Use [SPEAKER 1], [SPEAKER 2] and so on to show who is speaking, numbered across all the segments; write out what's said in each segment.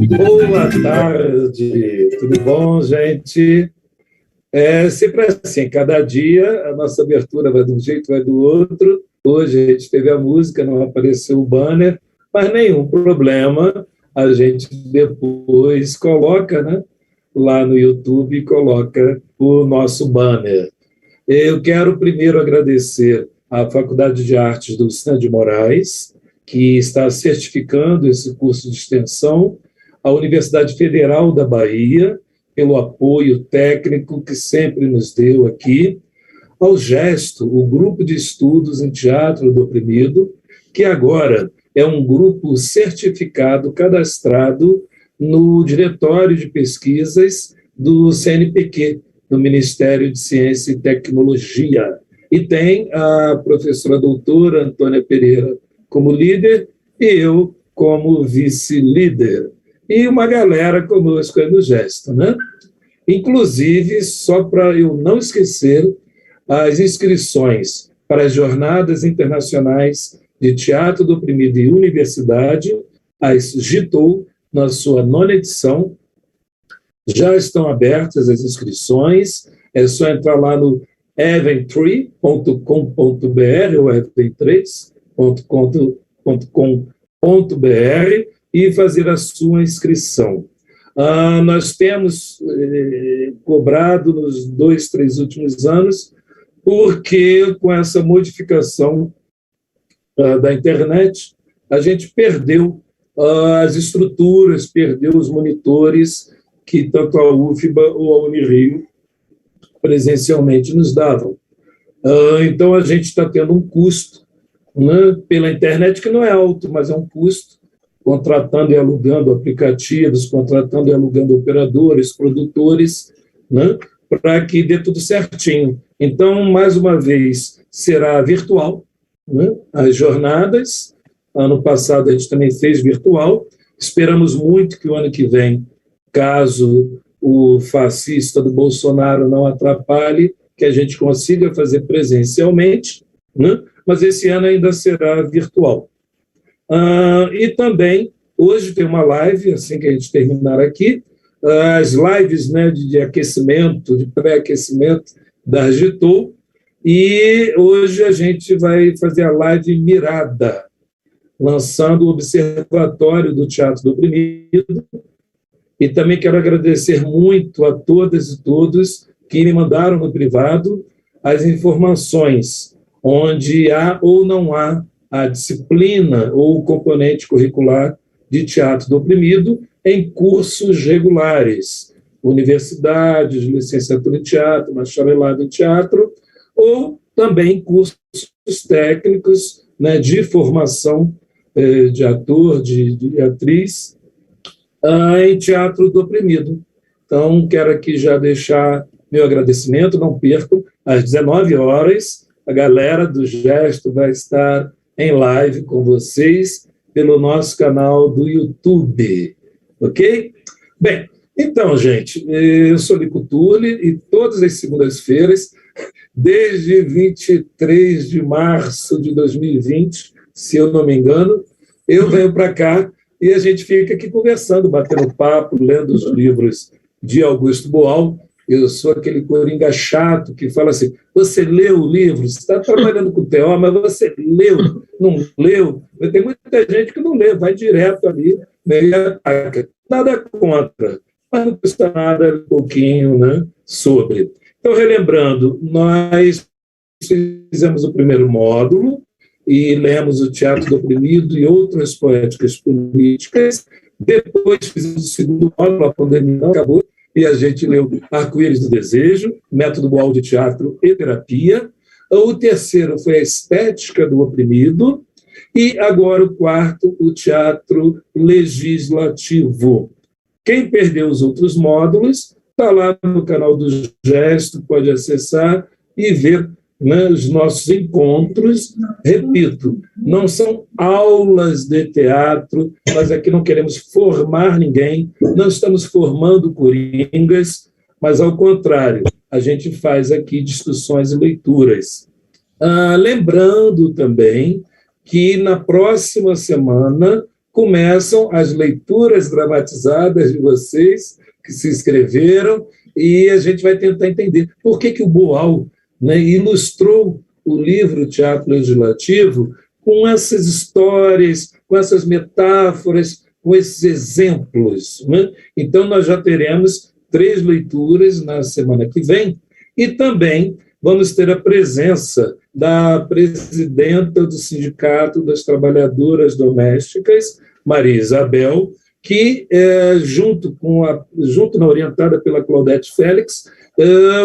[SPEAKER 1] Boa tarde, tudo bom, gente? É sempre assim, cada dia a nossa abertura vai de um jeito, vai do outro. Hoje a gente teve a música, não apareceu o banner, mas nenhum problema, a gente depois coloca, né, lá no YouTube, coloca o nosso banner. Eu quero primeiro agradecer à Faculdade de Artes do Lucina de Moraes, que está certificando esse curso de extensão, à Universidade Federal da Bahia, pelo apoio técnico que sempre nos deu aqui, ao Gesto, o Grupo de Estudos em Teatro do Oprimido, que agora é um grupo certificado, cadastrado no Diretório de Pesquisas do CNPq, do Ministério de Ciência e Tecnologia. E tem a professora doutora Antônia Pereira como líder e eu como vice-líder. E uma galera conosco aí no Gesto, né? Inclusive, só para eu não esquecer, as inscrições para as Jornadas Internacionais de Teatro do Oprimido e Universidade, as GITOU, na sua 9ª edição, já estão abertas as inscrições, é só entrar lá no eventtree.com.br ou event3.com.br e fazer a sua inscrição. Nós temos cobrado nos 2, 3 últimos anos, porque com essa modificação da internet, a gente perdeu as estruturas, perdeu os monitores que tanto a UFBA ou a Unirio presencialmente nos davam. Então, a gente está tendo um custo, né, pela internet, que não é alto, mas é um custo, contratando e alugando aplicativos, contratando e alugando operadores, produtores, né, para que dê tudo certinho. Então, mais uma vez, será virtual, né, as jornadas. Ano passado a gente também fez virtual. Esperamos muito que o ano que vem, caso o fascista do Bolsonaro não atrapalhe, que a gente consiga fazer presencialmente, né, mas esse ano ainda será virtual. E também, hoje tem uma live, assim que a gente terminar aqui, as lives, né, de aquecimento, de pré-aquecimento da GITOU, e hoje a gente vai fazer a live Mirada, lançando o Observatório do Teatro do Oprimido, e também quero agradecer muito a todas e todos que me mandaram no privado as informações, onde há ou não há a disciplina ou o componente curricular de teatro do oprimido em cursos regulares, universidades, licenciatura em teatro, bacharelado em teatro, ou também cursos técnicos, né, de formação de ator, de atriz, em teatro do oprimido. Então, quero aqui já deixar meu agradecimento, não percam, às 19 horas, a galera do Gesto vai estar em live com vocês pelo nosso canal do YouTube, ok? Bem, então, gente, eu sou Lico Turli e todas as segundas-feiras, desde 23 de março de 2020, se eu não me engano, eu venho para cá e a gente fica aqui conversando, batendo papo, lendo os livros de Augusto Boal. Eu sou aquele coringa chato que fala assim, você leu o livro? Você está trabalhando com o TO, mas você leu? Não leu? Tem muita gente que não lê, vai direto ali, meio ataca. Nada contra, mas não custa nada um pouquinho, né, sobre. Então, relembrando, nós fizemos o primeiro módulo, e lemos o Teatro do Oprimido e outras poéticas políticas. Depois fizemos o segundo módulo, a pandemia não acabou, e a gente leu Arco-Íris do Desejo, Método Boal de Teatro e Terapia. O terceiro foi a Estética do Oprimido, e agora o quarto, o Teatro Legislativo. Quem perdeu os outros módulos, está lá no canal do Gesto, pode acessar e ver, né, os nossos encontros. Repito, não são aulas de teatro, nós aqui não queremos formar ninguém, não estamos formando coringas, mas, ao contrário, a gente faz aqui discussões e leituras. Lembrando também que na próxima semana começam as leituras dramatizadas de vocês que se inscreveram, e a gente vai tentar entender por que o Boal, né, ilustrou o livro Teatro Legislativo com essas histórias, com essas metáforas, com esses exemplos, né? Então, nós já teremos 3 leituras na semana que vem, e também vamos ter a presença da presidenta do Sindicato das Trabalhadoras Domésticas, Maria Isabel, que, junto orientada pela Claudete Félix,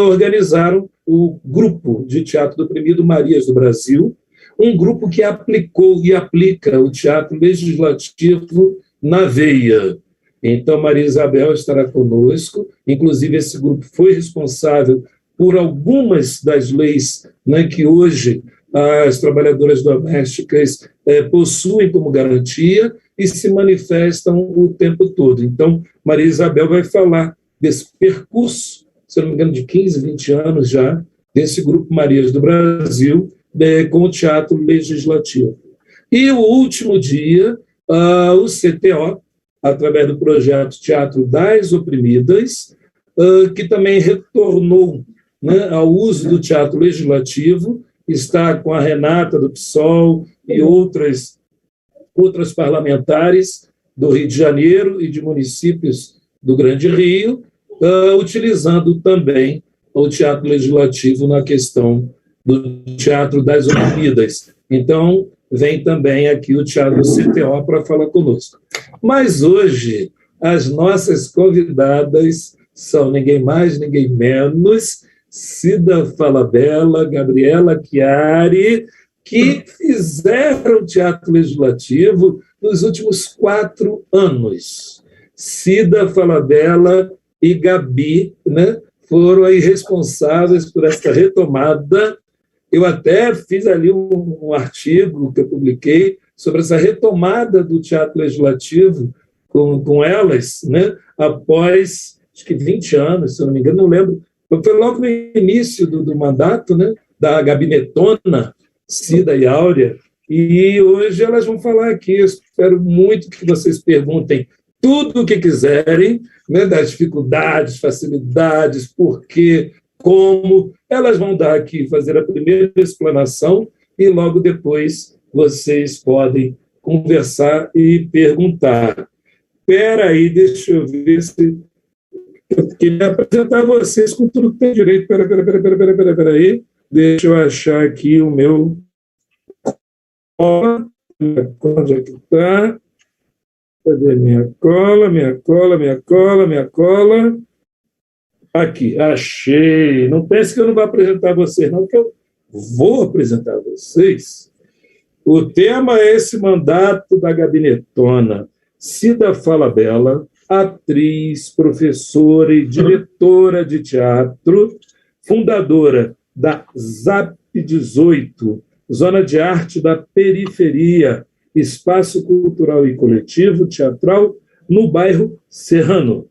[SPEAKER 1] organizaram o grupo de teatro do oprimido Marias do Brasil, um grupo que aplicou e aplica o teatro legislativo na veia. Então, Maria Isabel estará conosco, inclusive esse grupo foi responsável por algumas das leis, né, que hoje as trabalhadoras domésticas possuem como garantia e se manifestam o tempo todo. Então, Maria Isabel vai falar desse percurso, se não me engano, de 15, 20 anos já, desse grupo Marias do Brasil, com o teatro legislativo. E o último dia, o CTO, através do projeto Teatro das Oprimidas, que também retornou, né, ao uso do teatro legislativo, está com a Renata do PSOL e outras parlamentares do Rio de Janeiro e de municípios do Grande Rio, utilizando também o teatro legislativo na questão do Teatro das Oprimidas. Então, vem também aqui o Teatro CTO para falar conosco. Mas hoje, as nossas convidadas são ninguém mais, ninguém menos, Cida Falabella, Gabriela Chiari, que fizeram teatro legislativo nos últimos 4 anos. Cida Falabella e Gabi, né, foram aí responsáveis por essa retomada. Eu até fiz ali um artigo que eu publiquei sobre essa retomada do teatro legislativo com elas, né, após, acho que 20 anos, se eu não me engano, não lembro. Foi logo no início do mandato, né, da gabinetona, Cida e Áurea, e hoje elas vão falar aqui. Eu espero muito que vocês perguntem tudo o que quiserem, né, das dificuldades, facilidades, por quê, como. Elas vão dar aqui, fazer a primeira explanação, e logo depois vocês podem conversar e perguntar. Espera aí, deixa eu ver se... Eu queria apresentar vocês com tudo que tem direito. Espera aí. Deixa eu achar aqui o meu... Onde é que está? Cadê minha cola, minha cola, minha cola, minha cola? Aqui, achei. Não pense que eu não vou apresentar vocês, não, porque eu vou apresentar vocês. O tema é esse mandato da gabinetona. Cida Falabella, atriz, professora e diretora de teatro, fundadora da ZAP 18, Zona de Arte da Periferia, espaço cultural e coletivo teatral no bairro Serrano.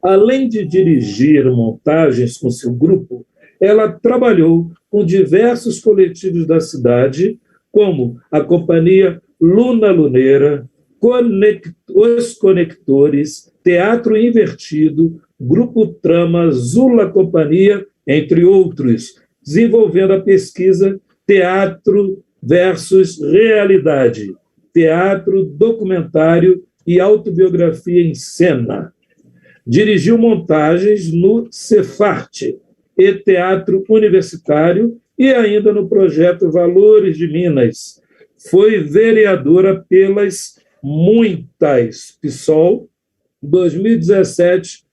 [SPEAKER 1] Além de dirigir montagens com seu grupo, ela trabalhou com diversos coletivos da cidade, como a Companhia Luna Luneira, Os Conectores, Teatro Invertido, Grupo Trama, Zula Companhia, entre outros, desenvolvendo a pesquisa Teatro versus Realidade, Teatro, Documentário e Autobiografia em Cena. Dirigiu montagens no Cefarte e Teatro Universitário, e ainda no projeto Valores de Minas, foi vereadora pelas muitas PSOL, 2017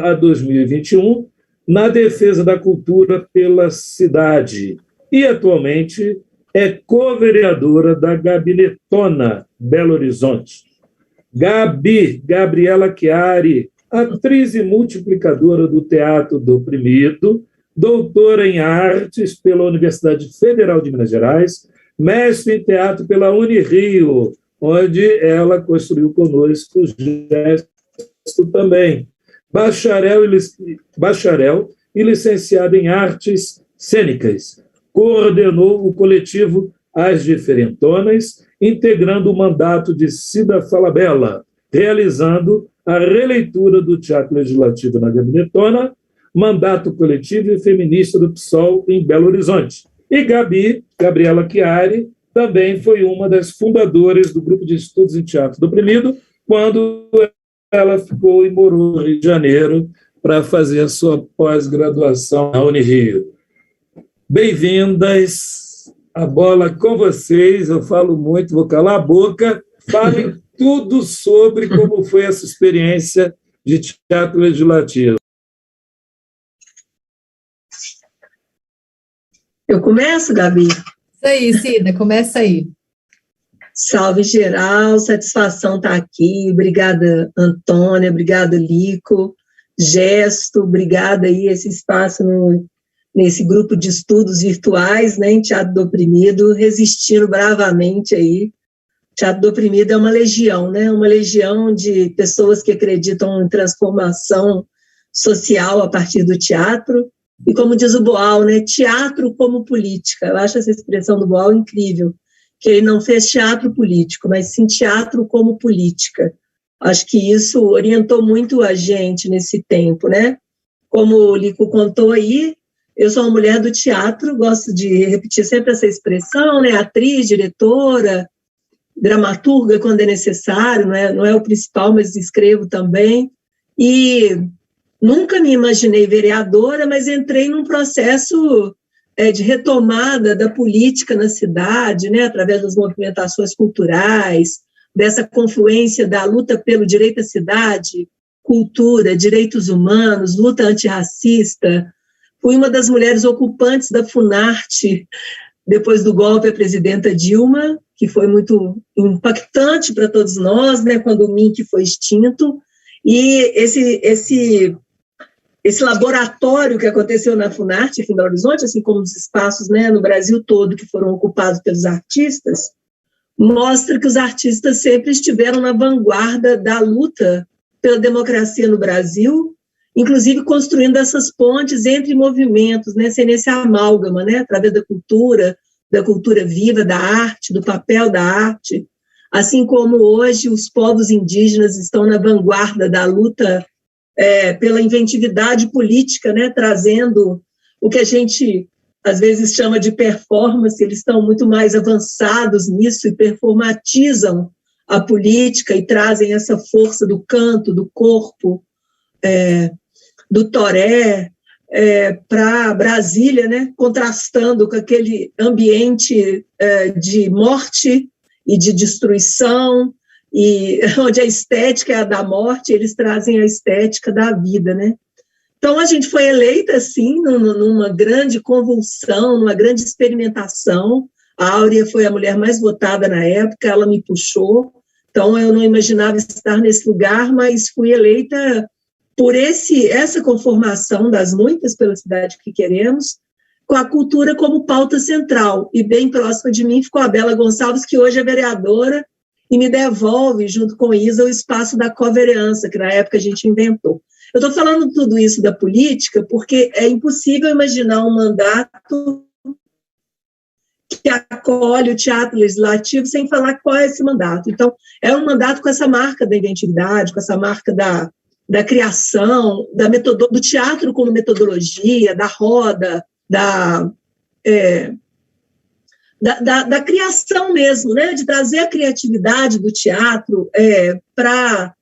[SPEAKER 1] a 2021, na defesa da cultura pela cidade. E, atualmente, é co-vereadora da Gabinetona, Belo Horizonte. Gabriela Chiari, atriz e multiplicadora do Teatro do Oprimido, doutora em artes pela Universidade Federal de Minas Gerais, mestre em teatro pela Unirio, onde ela construiu conosco o gesto também. Bacharel e licenciada em artes cênicas. Coordenou o coletivo As Diferentonas, integrando o mandato de Cida Falabella, realizando a releitura do Teatro Legislativo na Gabinetona, mandato coletivo e feminista do PSOL em Belo Horizonte. E Gabriela Chiari, também foi uma das fundadoras do Grupo de Estudos em Teatro do Oprimido, quando ela ficou e morou no Rio de Janeiro para fazer a sua pós-graduação na Unirio. Bem-vindas, a bola com vocês, eu falo muito, vou calar a boca, falem tudo sobre como foi essa experiência de teatro legislativo.
[SPEAKER 2] Eu começo, Gabi?
[SPEAKER 3] Isso aí, Cida, começa aí.
[SPEAKER 2] Salve geral, satisfação estar aqui, obrigada Antônia, obrigada Lico, Gesto, obrigada aí esse espaço nesse grupo de estudos virtuais, né, em Teatro do Oprimido, resistindo bravamente aí. Teatro do Oprimido é uma legião, né, uma legião de pessoas que acreditam em transformação social a partir do teatro, e como diz o Boal, né, teatro como política. Eu acho essa expressão do Boal incrível, que ele não fez teatro político, mas sim teatro como política. Acho que isso orientou muito a gente nesse tempo, né? Como o Lico contou aí, eu sou uma mulher do teatro, gosto de repetir sempre essa expressão, né? Atriz, diretora, dramaturga quando é necessário, não é o principal, mas escrevo também. E nunca me imaginei vereadora, mas entrei num processo de retomada da política na cidade, né, através das movimentações culturais, dessa confluência da luta pelo direito à cidade, cultura, direitos humanos, luta antirracista. Fui uma das mulheres ocupantes da Funarte, depois do golpe à presidenta Dilma, que foi muito impactante para todos nós, né, quando o MINC foi extinto, e esse laboratório que aconteceu na Funarte, aqui em Belo Horizonte, assim como os espaços, né, no Brasil todo que foram ocupados pelos artistas, mostra que os artistas sempre estiveram na vanguarda da luta pela democracia no Brasil, inclusive construindo essas pontes entre movimentos, né, sendo esse amálgama, né, através da cultura viva, da arte, do papel da arte, assim como hoje os povos indígenas estão na vanguarda da luta pela inventividade política, né, trazendo o que a gente às vezes chama de performance. Eles estão muito mais avançados nisso e performatizam a política e trazem essa força do canto, do corpo, do toré, para Brasília, né, contrastando com aquele ambiente de morte e de destruição, e onde a estética é a da morte, eles trazem a estética da vida, né? Então, a gente foi eleita, assim, numa grande convulsão, numa grande experimentação. A Áurea foi a mulher mais votada na época, ela me puxou, então eu não imaginava estar nesse lugar, mas fui eleita por essa conformação das muitas pela cidade que queremos, com a cultura como pauta central, e bem próxima de mim ficou a Bela Gonçalves, que hoje é vereadora, e me devolve, junto com Isa, o espaço da covereança, que na época a gente inventou. Eu estou falando tudo isso da política porque é impossível imaginar um mandato que acolhe o teatro legislativo sem falar qual é esse mandato. Então, é um mandato com essa marca da inventividade, com essa marca da criação, do teatro como metodologia, da roda, da criação mesmo, né, de trazer a criatividade do teatro para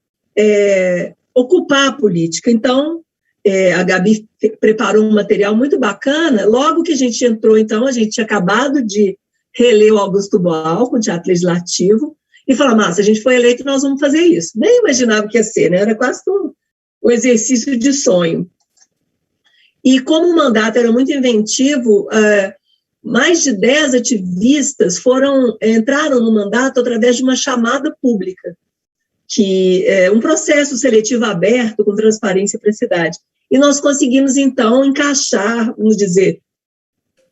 [SPEAKER 2] ocupar a política. Então, a Gabi preparou um material muito bacana. Logo que a gente entrou, então, a gente tinha acabado de releu Augusto Boal com o Teatro Legislativo e falamos, se a gente for eleito, nós vamos fazer isso. Nem imaginava que ia ser, né? Era quase um exercício de sonho. E como o mandato era muito inventivo, mais de 10 ativistas entraram no mandato através de uma chamada pública, que é um processo seletivo aberto com transparência para a cidade. E nós conseguimos, então, encaixar, vamos dizer,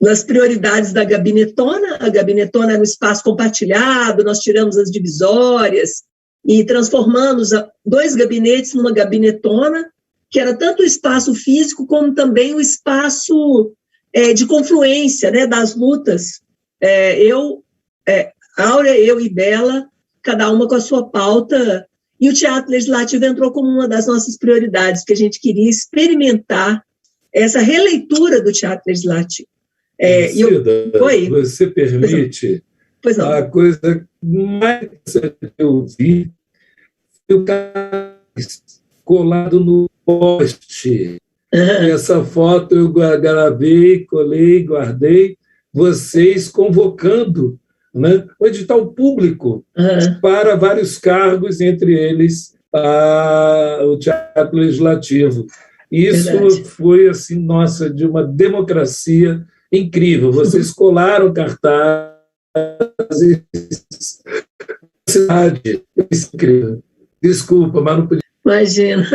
[SPEAKER 2] nas prioridades da Gabinetona. A Gabinetona era um espaço compartilhado, nós tiramos as divisórias e transformamos 2 gabinetes numa Gabinetona, que era tanto o espaço físico como também o espaço de confluência, né, das lutas. Áurea, eu e Bela, cada uma com a sua pauta, e o Teatro Legislativo entrou como uma das nossas prioridades, porque a gente queria experimentar essa releitura do Teatro Legislativo.
[SPEAKER 1] Cida, você permite?
[SPEAKER 2] Pois não.
[SPEAKER 1] A coisa mais que eu vi foi o cara colado no poste. Essa foto eu gravei, colei, guardei, vocês convocando, né, o edital público para vários cargos, entre eles o Teatro Legislativo. Isso Verdade. Foi, assim, nossa, de uma democracia incrível. Vocês colaram cartazes, cidade, incrível. Desculpa, mas não podia.
[SPEAKER 2] Imagina.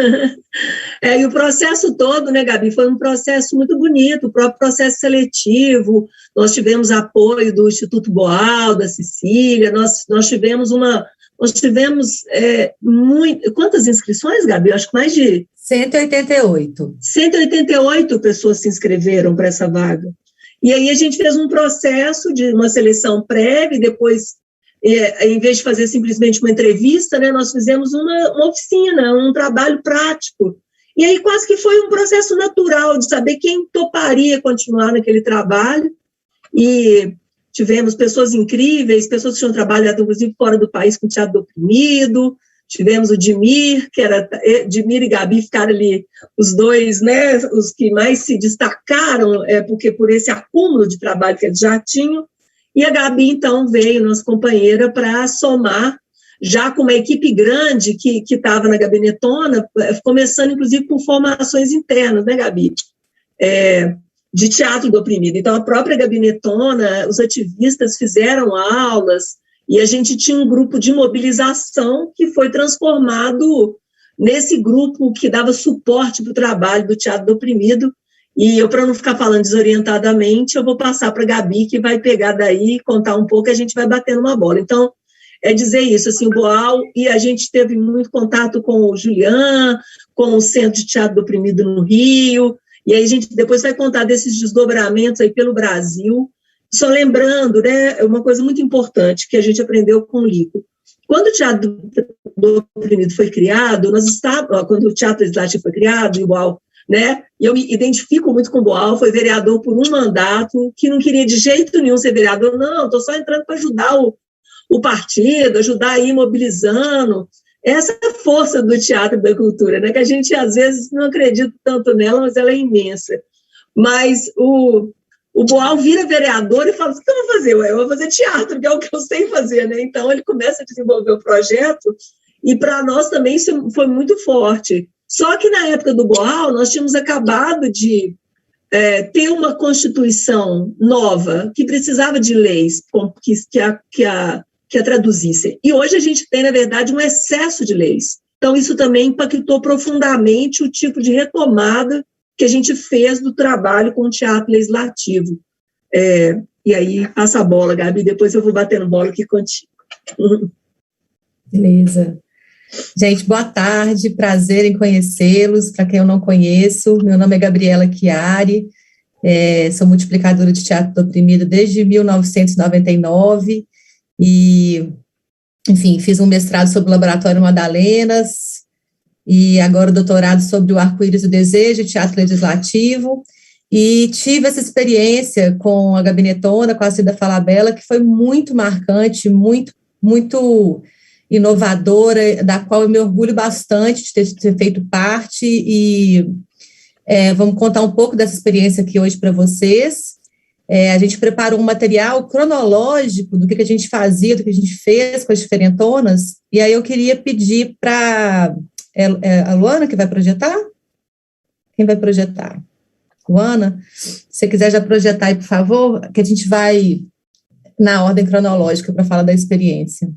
[SPEAKER 2] E o processo todo, né, Gabi, foi um processo muito bonito, o próprio processo seletivo. Nós tivemos apoio do Instituto Boal, da Cecília, nós tivemos quantas inscrições, Gabi? Eu acho que mais de
[SPEAKER 3] 188.
[SPEAKER 2] 188 pessoas se inscreveram para essa vaga. E aí a gente fez um processo de uma seleção prévia, e depois, em vez de fazer simplesmente uma entrevista, né, nós fizemos uma oficina, um trabalho prático. E aí quase que foi um processo natural de saber quem toparia continuar naquele trabalho. E tivemos pessoas incríveis, pessoas que tinham trabalhado, inclusive, fora do país com o Teatro do Oprimido. Tivemos o Dimir, Dimir e Gabi ficaram ali, os dois, né, os que mais se destacaram, porque por esse acúmulo de trabalho que eles já tinham. E a Gabi, então, veio, nossa companheira, para somar, já com uma equipe grande que estava na Gabinetona, começando, inclusive, por formações internas, né, Gabi? De Teatro do Oprimido. Então, a própria Gabinetona, os ativistas fizeram aulas, e a gente tinha um grupo de mobilização que foi transformado nesse grupo que dava suporte para o trabalho do Teatro do Oprimido. E eu, para não ficar falando desorientadamente, eu vou passar para a Gabi, que vai pegar daí e contar um pouco, e a gente vai batendo uma bola. Então, dizer isso, assim, o Boal, e a gente teve muito contato com o Julian, com o Centro de Teatro do Oprimido no Rio, e aí a gente depois vai contar desses desdobramentos aí pelo Brasil. Só lembrando, né, uma coisa muito importante que a gente aprendeu com o Lico. Quando o Teatro do Oprimido foi criado, quando o Teatro Legislativo foi criado, igual, né, e eu me identifico muito com o Boal, foi vereador por um mandato, que não queria de jeito nenhum ser vereador, não, estou só entrando para ajudar o partido, ajudar a ir mobilizando. Essa é a força do teatro e da cultura, né, que a gente às vezes não acredita tanto nela, mas ela é imensa. Mas o Boal vira vereador e fala, o que eu vou fazer? Eu vou fazer teatro, que é o que eu sei fazer, né? Então, ele começa a desenvolver o projeto, e para nós também isso foi muito forte. Só que na época do Boal, nós tínhamos acabado de ter uma Constituição nova, que precisava de leis que a traduzissem. E hoje a gente tem, na verdade, um excesso de leis. Então, isso também impactou profundamente o tipo de retomada que a gente fez do trabalho com o Teatro Legislativo. E aí, passa a bola, Gabi, depois eu vou batendo bola aqui contigo.
[SPEAKER 3] Beleza. Gente, boa tarde, prazer em conhecê-los. Para quem eu não conheço, meu nome é Gabriela Chiari, sou multiplicadora de Teatro do Oprimido desde 1999 e, enfim, fiz um mestrado sobre o Laboratório Madalenas, e agora o doutorado sobre o Arco-Íris do Desejo, Teatro Legislativo, e tive essa experiência com a Gabinetona, com a Cida Falabella, que foi muito marcante, muito, muito inovadora, da qual eu me orgulho bastante de ter feito parte, e vamos contar um pouco dessa experiência aqui hoje para vocês. A gente preparou um material cronológico do que a gente fazia, do que a gente fez com as diferentonas, e aí eu queria pedir para a Luana que vai projetar? Quem vai projetar? Luana, se você quiser já projetar aí, por favor, que a gente vai na ordem cronológica para falar da experiência.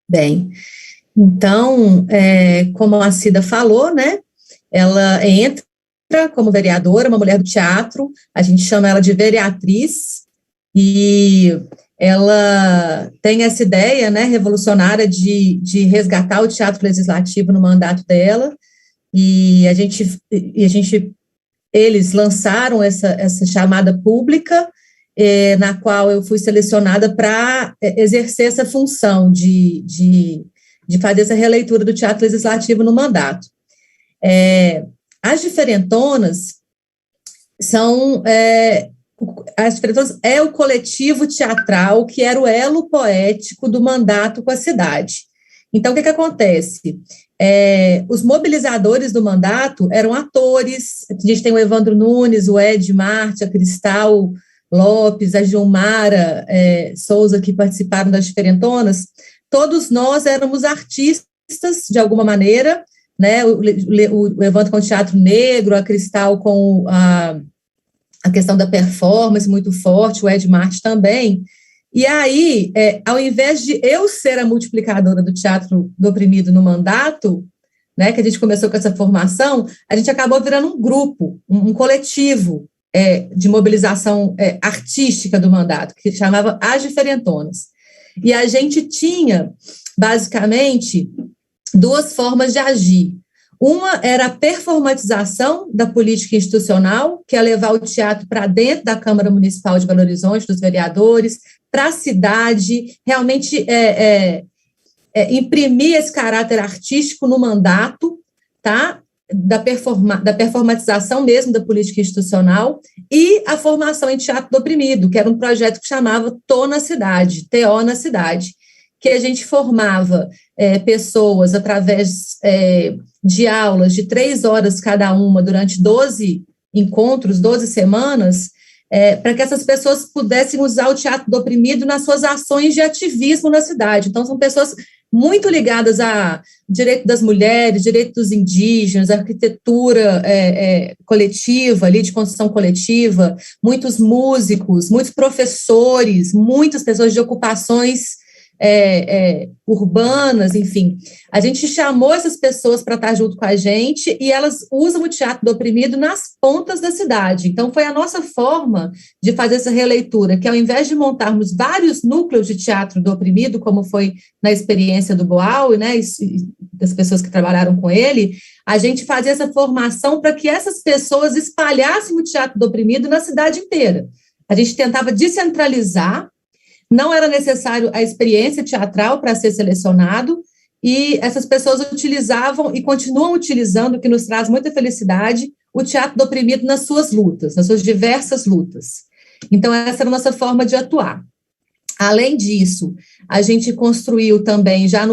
[SPEAKER 3] Bem, então, como a Cida falou, né, ela entra como vereadora, uma mulher do teatro, a gente chama ela de vereatriz, e ela tem essa ideia, né, revolucionária de resgatar o teatro legislativo no mandato dela, e eles lançaram essa chamada pública, na qual eu fui selecionada para exercer essa função de fazer essa releitura do teatro legislativo no mandato. As diferentonas são... as diferentonas é o coletivo teatral que era o elo poético do mandato com a cidade. Então, o que acontece? Os mobilizadores do mandato eram atores, a gente tem o Evandro Nunes, o Ed Marte, a Cristal Lopes, a Gilmara Souza, que participaram das diferentonas. Todos nós éramos artistas, de alguma maneira, né? O Evandro com o teatro negro, a Cristal com a questão da performance muito forte, o Ed Marte também. E aí, ao invés de eu ser a multiplicadora do teatro do oprimido no mandato, né, que a gente começou com essa formação, a gente acabou virando um grupo, um coletivo de mobilização artística do mandato, que chamava As Diferentonas. E a gente tinha, basicamente, duas formas de agir. Uma era a performatização da política institucional, que é levar o teatro para dentro da Câmara Municipal de Belo Horizonte, dos vereadores, para a cidade, realmente imprimir esse caráter artístico no mandato, tá? Da performatização mesmo da política institucional, e a formação em teatro do oprimido, que era um projeto que chamava TO na Cidade, TO na Cidade, que a gente formava pessoas através de aulas de 3 horas cada uma, durante 12 encontros, 12 semanas, para que essas pessoas pudessem usar o teatro do oprimido nas suas ações de ativismo na cidade. Então, são pessoas muito ligadas a direito das mulheres, direito dos indígenas, arquitetura coletiva, ali de construção coletiva, muitos músicos, muitos professores, muitas pessoas de ocupações urbanas, enfim. A gente chamou essas pessoas para estar junto com a gente e elas usam o teatro do oprimido nas pontas da cidade. Então, foi a nossa forma de fazer essa releitura, que ao invés de montarmos vários núcleos de teatro do oprimido, como foi na experiência do Boal, né, e das pessoas que trabalharam com ele, a gente fazia essa formação para que essas pessoas espalhassem o teatro do oprimido na cidade inteira. A gente tentava descentralizar. Não era necessário a experiência teatral para ser selecionado, e essas pessoas utilizavam e continuam utilizando, o que nos traz muita felicidade, o teatro do oprimido nas suas lutas, nas suas diversas lutas. Então, essa era a nossa forma de atuar. Além disso, a gente construiu também, já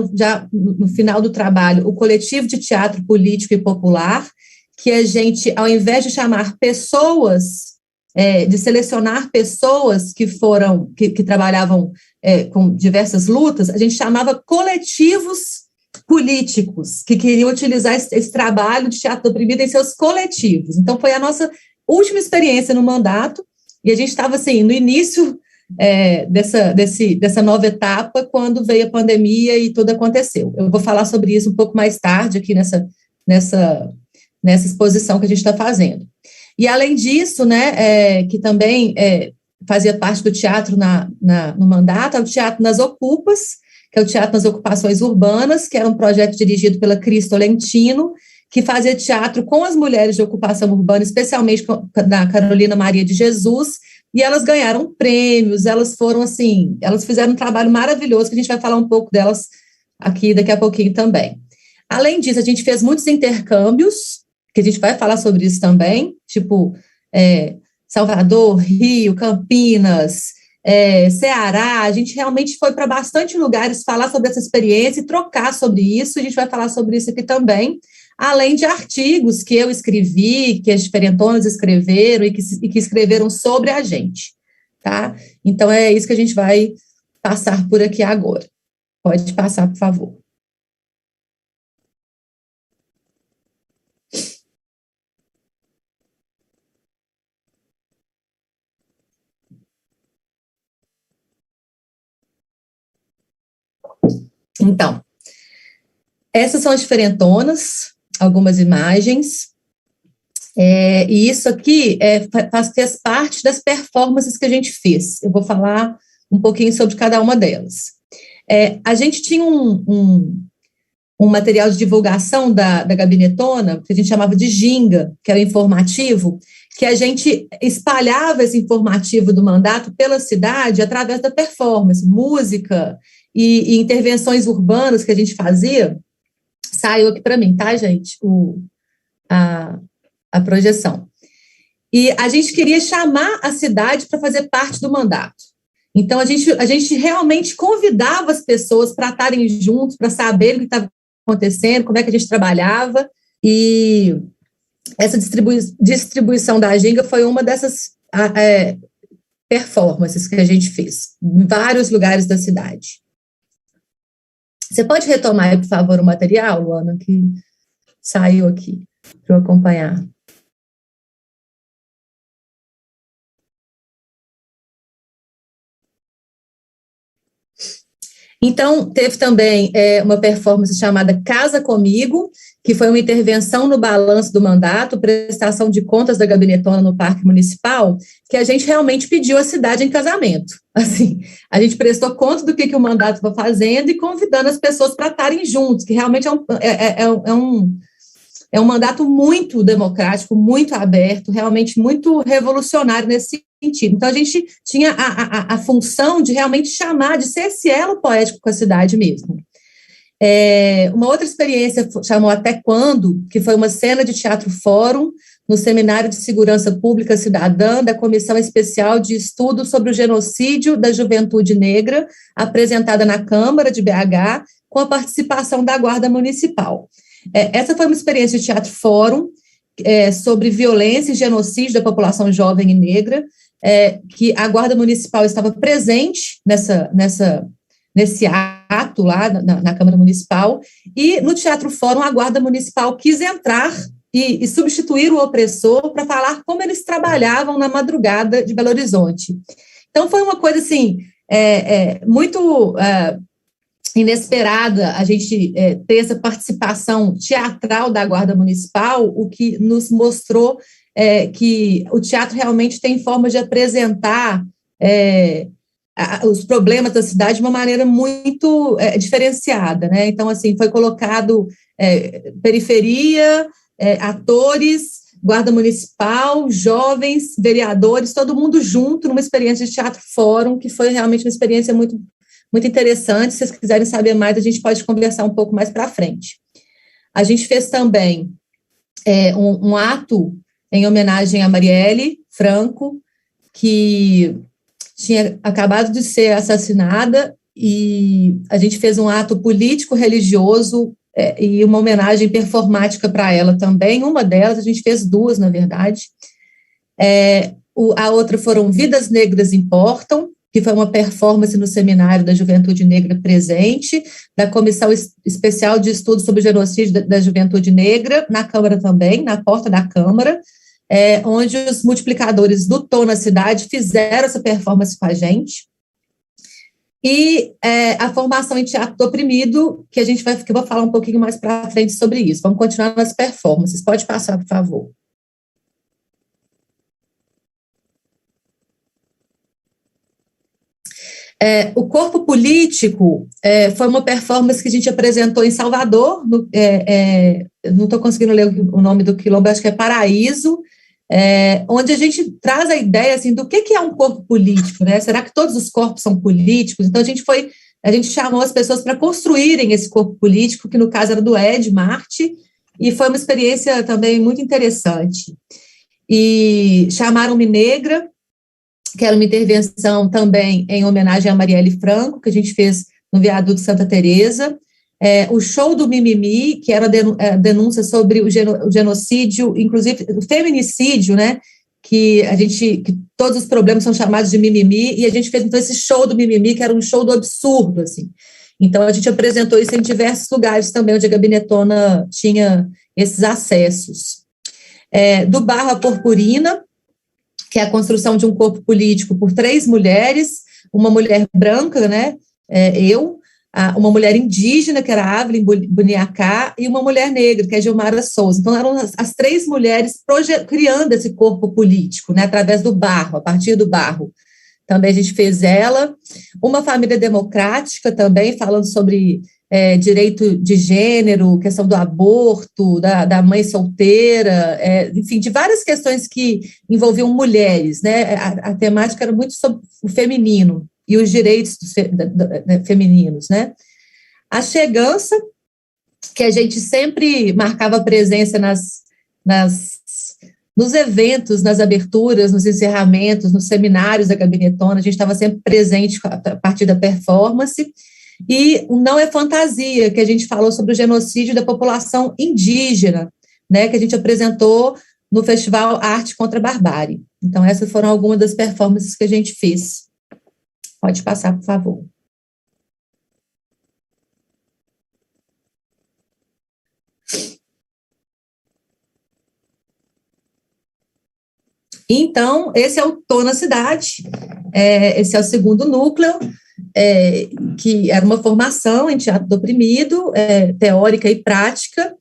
[SPEAKER 3] no final do trabalho, o coletivo de teatro político e popular, que a gente, ao invés de chamar pessoas, de selecionar pessoas que trabalhavam com diversas lutas, a gente chamava coletivos políticos, que queriam utilizar esse trabalho de teatro do oprimido em seus coletivos. Então, foi a nossa última experiência no mandato, e a gente estava, assim, no início dessa nova etapa, quando veio a pandemia e tudo aconteceu. Eu vou falar sobre isso um pouco mais tarde, aqui nessa exposição que a gente está fazendo. E, além disso, né, que também fazia parte do teatro no mandato, é o Teatro nas Ocupas, que é o Teatro nas Ocupações Urbanas, que era um projeto dirigido pela Cris Tolentino, que fazia teatro com as mulheres de ocupação urbana, especialmente da Carolina Maria de Jesus, e elas ganharam prêmios, elas foram, assim, elas fizeram um trabalho maravilhoso, que a gente vai falar um pouco delas aqui daqui a pouquinho também. Além disso, a gente fez muitos intercâmbios, que a gente vai falar sobre isso também, tipo Salvador, Rio, Campinas, Ceará. A gente realmente foi para bastante lugares falar sobre essa experiência e trocar sobre isso. A gente vai falar sobre isso aqui também, além de artigos que eu escrevi, que as diferentonas escreveram e que escreveram sobre a gente, tá? Então, é isso que a gente vai passar por aqui agora. Pode passar, por favor. Então, essas são as diferentonas, algumas imagens, e isso aqui fez parte das performances que a gente fez. Eu vou falar um pouquinho sobre cada uma delas. A gente tinha um material de divulgação da Gabinetona, que a gente chamava de Ginga, que era informativo, que a gente espalhava esse informativo do mandato pela cidade através da performance, música e intervenções urbanas que a gente fazia. Saiu aqui para mim, tá, gente? A projeção. E a gente queria chamar a cidade para fazer parte do mandato. Então, a gente realmente convidava as pessoas para estarem juntos, para saber o que estava acontecendo, como é que a gente trabalhava, e essa distribuição da Ginga foi uma dessas performances que a gente fez, em vários lugares da cidade. Você pode retomar aí, por favor, o material, Luana, que saiu aqui, para eu acompanhar. Então, teve também uma performance chamada Casa Comigo, que foi uma intervenção no balanço do mandato, prestação de contas da Gabinetona no Parque Municipal, que a gente realmente pediu a cidade em casamento. Assim, a gente prestou conta do que o mandato estava fazendo e convidando as pessoas para estarem juntos, que realmente é um mandato muito democrático, muito aberto, realmente muito revolucionário nesse sentido. Então, a gente tinha a função de realmente chamar, de ser esse elo poético com a cidade mesmo. Uma outra experiência chamou Até Quando, que foi uma cena de teatro fórum no Seminário de Segurança Pública Cidadã da Comissão Especial de Estudo sobre o Genocídio da Juventude Negra, apresentada na Câmara de BH, com a participação da Guarda Municipal. Essa foi uma experiência de teatro fórum sobre violência e genocídio da população jovem e negra, que a Guarda Municipal estava presente nesse ato lá na Câmara Municipal, e no Teatro Fórum a Guarda Municipal quis entrar e substituir o opressor para falar como eles trabalhavam na madrugada de Belo Horizonte. Então foi uma coisa assim, muito inesperada a gente ter essa participação teatral da Guarda Municipal, o que nos mostrou que o teatro realmente tem forma de apresentar os problemas da cidade de uma maneira muito diferenciada, né? Então, assim, foi colocado periferia, atores, Guarda Municipal, jovens, vereadores, todo mundo junto numa experiência de teatro fórum, que foi realmente uma experiência muito, muito interessante. Se vocês quiserem saber mais, a gente pode conversar um pouco mais para frente. A gente fez também um ato em homenagem a Marielle Franco, que tinha acabado de ser assassinada, e a gente fez um ato político-religioso e uma homenagem performática para ela também. Uma delas, a gente fez duas, na verdade. A outra foram Vidas Negras Importam, que foi uma performance no Seminário da Juventude Negra Presente, da Comissão Especial de Estudos sobre o Genocídio da Juventude Negra, na Câmara também, na porta da Câmara, onde os multiplicadores do Tom na cidade fizeram essa performance com a gente. E a formação em teatro do oprimido, que eu vou falar um pouquinho mais para frente sobre isso. Vamos continuar nas performances. Pode passar, por favor. O Corpo Político foi uma performance que a gente apresentou em Salvador, não estou conseguindo ler o nome do quilombo, acho que é Paraíso, onde a gente traz a ideia assim, do que é um corpo político, né? Será que todos os corpos são políticos? Então, a gente foi a gente chamou as pessoas para construírem esse corpo político, que no caso era do Ed Marte, e foi uma experiência também muito interessante. E chamaram-me Negra, que era uma intervenção também em homenagem a Marielle Franco, que a gente fez no Viaduto Santa Teresa, o show do Mimimi, que era a denúncia sobre o genocídio, inclusive o feminicídio, né, que todos os problemas são chamados de mimimi, e a gente fez então esse show do mimimi, que era um show do absurdo, assim. Então a gente apresentou isso em diversos lugares também, onde a Gabinetona tinha esses acessos. Do Barro à Purpurina, que é a construção de um corpo político por 3 mulheres, uma mulher branca, né, uma mulher indígena, que era a Avelyn Buniacá, e uma mulher negra, que é Gilmara Souza. Então, eram as 3 mulheres criando esse corpo político, né, através do barro, a partir do barro. Também a gente fez ela. Uma família democrática também, falando sobre direito de gênero, questão do aborto, da mãe solteira, enfim, de várias questões que envolviam mulheres, né? A temática era muito sobre o feminino e os direitos femininos, né? A Chegança, que a gente sempre marcava presença nos eventos, nas aberturas, nos encerramentos, nos seminários da Gabinetona, a gente estava sempre presente a partir da performance. E o Não é Fantasia, que a gente falou sobre o genocídio da população indígena, né, que a gente apresentou no Festival Arte contra a Barbárie. Então, essas foram algumas das performances que a gente fez. Pode passar, por favor. Então, esse é o Tô na Cidade, esse é o segundo núcleo, que era uma formação em teatro do oprimido, teórica e prática,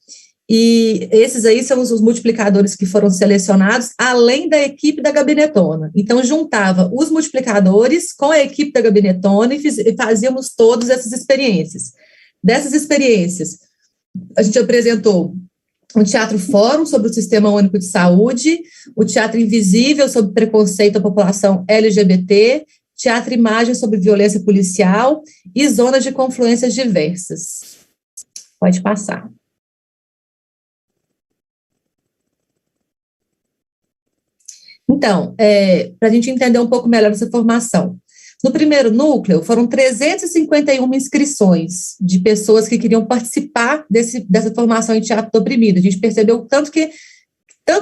[SPEAKER 3] e esses aí são os multiplicadores que foram selecionados, além da equipe da Gabinetona. Então, juntava os multiplicadores com a equipe da Gabinetona e fazíamos todas essas experiências. Dessas experiências, a gente apresentou um teatro fórum sobre o Sistema Único de Saúde, o Teatro Invisível sobre preconceito à população LGBT, Teatro Imagem sobre violência policial e zonas de confluências diversas. Pode passar. Então, para a gente entender um pouco melhor essa formação, no primeiro núcleo foram 351 inscrições de pessoas que queriam participar dessa formação em teatro do oprimido. A gente percebeu tanto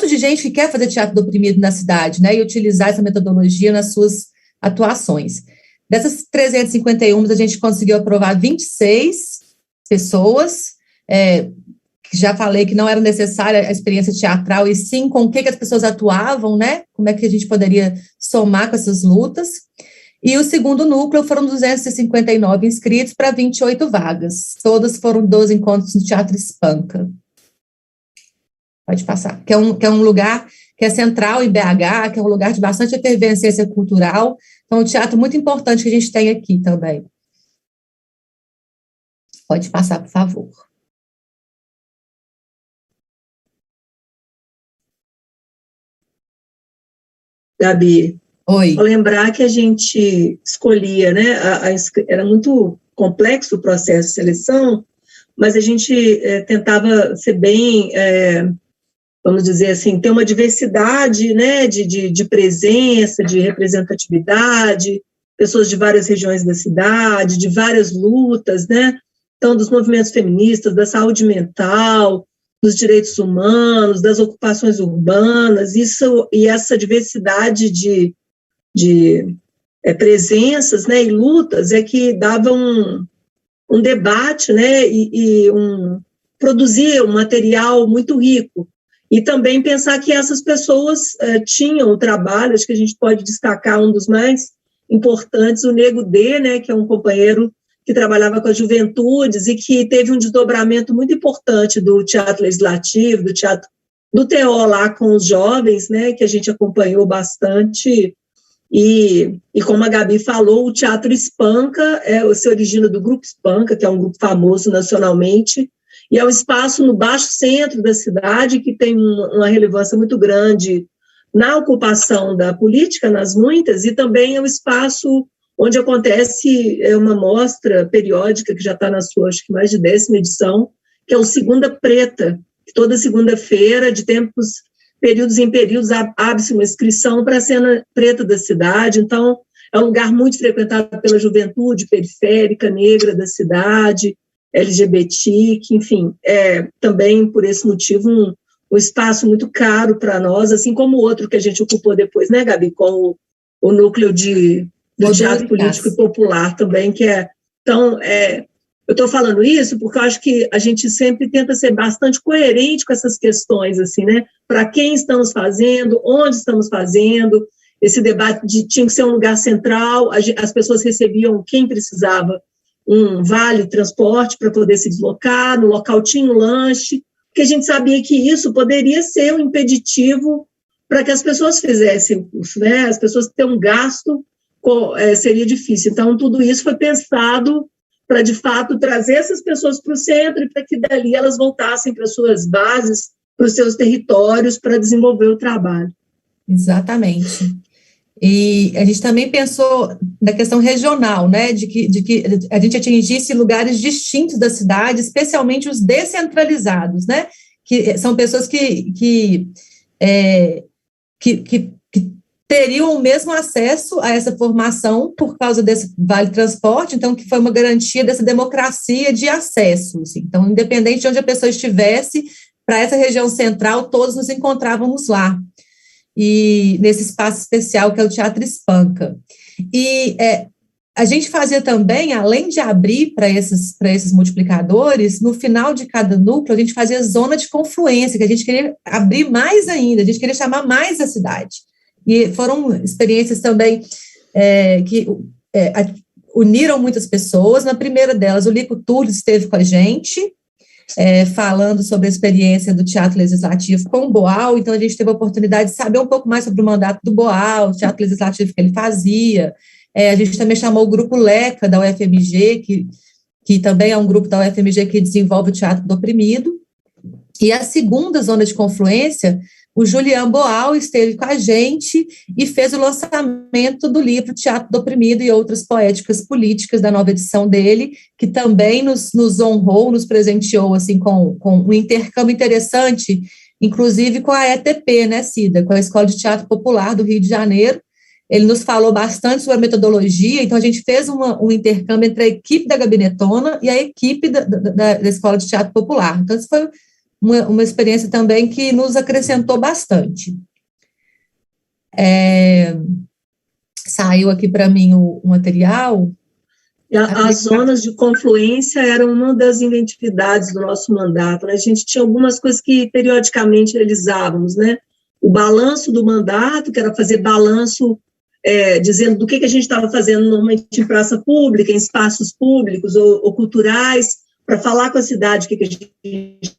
[SPEAKER 3] de gente que quer fazer teatro do oprimido na cidade, né, e utilizar essa metodologia nas suas atuações. Dessas 351, a gente conseguiu aprovar 26 pessoas, que já falei que não era necessária a experiência teatral, e sim com o que as pessoas atuavam, né, como é que a gente poderia somar com essas lutas. E o segundo núcleo foram 259 inscritos para 28 vagas. Todas foram 12 encontros no Teatro Espanca. Pode passar. Que é um lugar que é central em BH, que é um lugar de bastante efervescência cultural. Então, um teatro muito importante que a gente tem aqui também. Pode passar, por favor.
[SPEAKER 2] Gabi,
[SPEAKER 3] oi.
[SPEAKER 2] Vou lembrar que a gente escolhia, né? Era muito complexo o processo de seleção, mas a gente tentava ser bem, vamos dizer assim, ter uma diversidade, né, de presença, de representatividade, pessoas de várias regiões da cidade, de várias lutas, né? Então, dos movimentos feministas, da saúde mental, dos direitos humanos, das ocupações urbanas, e essa diversidade de presenças, né, e lutas que davam um debate, né, produzia um material muito rico. E também pensar que essas pessoas tinham o trabalho, acho que a gente pode destacar um dos mais importantes, o Nego D, né, que é um companheiro que trabalhava com as juventudes e que teve um desdobramento muito importante do teatro legislativo, do teatro do TO lá com os jovens, né, que a gente acompanhou bastante. E como a Gabi falou, o Teatro Espanca se origina do Grupo Espanca, que é um grupo famoso nacionalmente, e é um espaço no baixo centro da cidade que tem uma relevância muito grande na ocupação da política, nas muitas, e também é um espaço onde acontece uma mostra periódica, que já está na sua, acho que mais de 10ª edição, que é o Segunda Preta, que toda segunda-feira, de períodos em períodos, abre-se uma inscrição para a cena preta da cidade. Então, é um lugar muito frequentado pela juventude periférica, negra da cidade, LGBT, que, enfim, é também, por esse motivo, um espaço muito caro para nós, assim como o outro que a gente ocupou depois, né, Gabi, com o núcleo do teatro político e popular também, que é... Então, eu estou falando isso porque eu acho que a gente sempre tenta ser bastante coerente com essas questões, assim, né? Para quem estamos fazendo, onde estamos fazendo, esse debate tinha que ser um lugar central, as pessoas recebiam, quem precisava, um vale transporte para poder se deslocar, no local tinha um lanche, porque a gente sabia que isso poderia ser um impeditivo para que as pessoas fizessem o curso, né? As pessoas ter um gasto seria difícil. Então, tudo isso foi pensado para, de fato, trazer essas pessoas para o centro e para que dali elas voltassem para suas bases, para os seus territórios, para desenvolver o trabalho.
[SPEAKER 3] Exatamente. E a gente também pensou na questão regional, né, de que a gente atingisse lugares distintos da cidade, especialmente os descentralizados, né, que são pessoas que teriam o mesmo acesso a essa formação por causa desse Vale Transporte, então, que foi uma garantia dessa democracia de acesso. Assim. Então, independente de onde a pessoa estivesse, para essa região central, todos nos encontrávamos lá, e nesse espaço especial que é o Teatro Espanca. E a gente fazia também, além de abrir para esses multiplicadores, no final de cada núcleo, a gente fazia zona de confluência, que a gente queria abrir mais ainda, a gente queria chamar mais a cidade. E foram experiências também que uniram muitas pessoas. Na primeira delas, o Lico Turles esteve com a gente, falando sobre a experiência do Teatro Legislativo com o Boal. Então, a gente teve a oportunidade de saber um pouco mais sobre o mandato do Boal, o Teatro Legislativo que ele fazia. A gente também chamou o Grupo Leca, da UFMG, que também é um grupo da UFMG que desenvolve o Teatro do Oprimido. E a segunda zona de confluência, o Julian Boal esteve com a gente e fez o lançamento do livro Teatro do Oprimido e Outras Poéticas Políticas, da nova edição dele, que também nos honrou, nos presenteou assim, com um intercâmbio interessante, inclusive com a ETP, né, Cida, com a Escola de Teatro Popular do Rio de Janeiro. Ele nos falou bastante sobre a metodologia, então a gente fez um intercâmbio entre a equipe da Gabinetona e a equipe da Escola de Teatro Popular. Então, isso foi uma experiência também que nos acrescentou bastante. Saiu aqui para mim o material.
[SPEAKER 2] As zonas de confluência eram uma das inventividades do nosso mandato, né? A gente tinha algumas coisas que periodicamente realizávamos, né? O balanço do mandato, que era fazer balanço dizendo do que a gente estava fazendo normalmente em praça pública, em espaços públicos ou culturais, para falar com a cidade o que a gente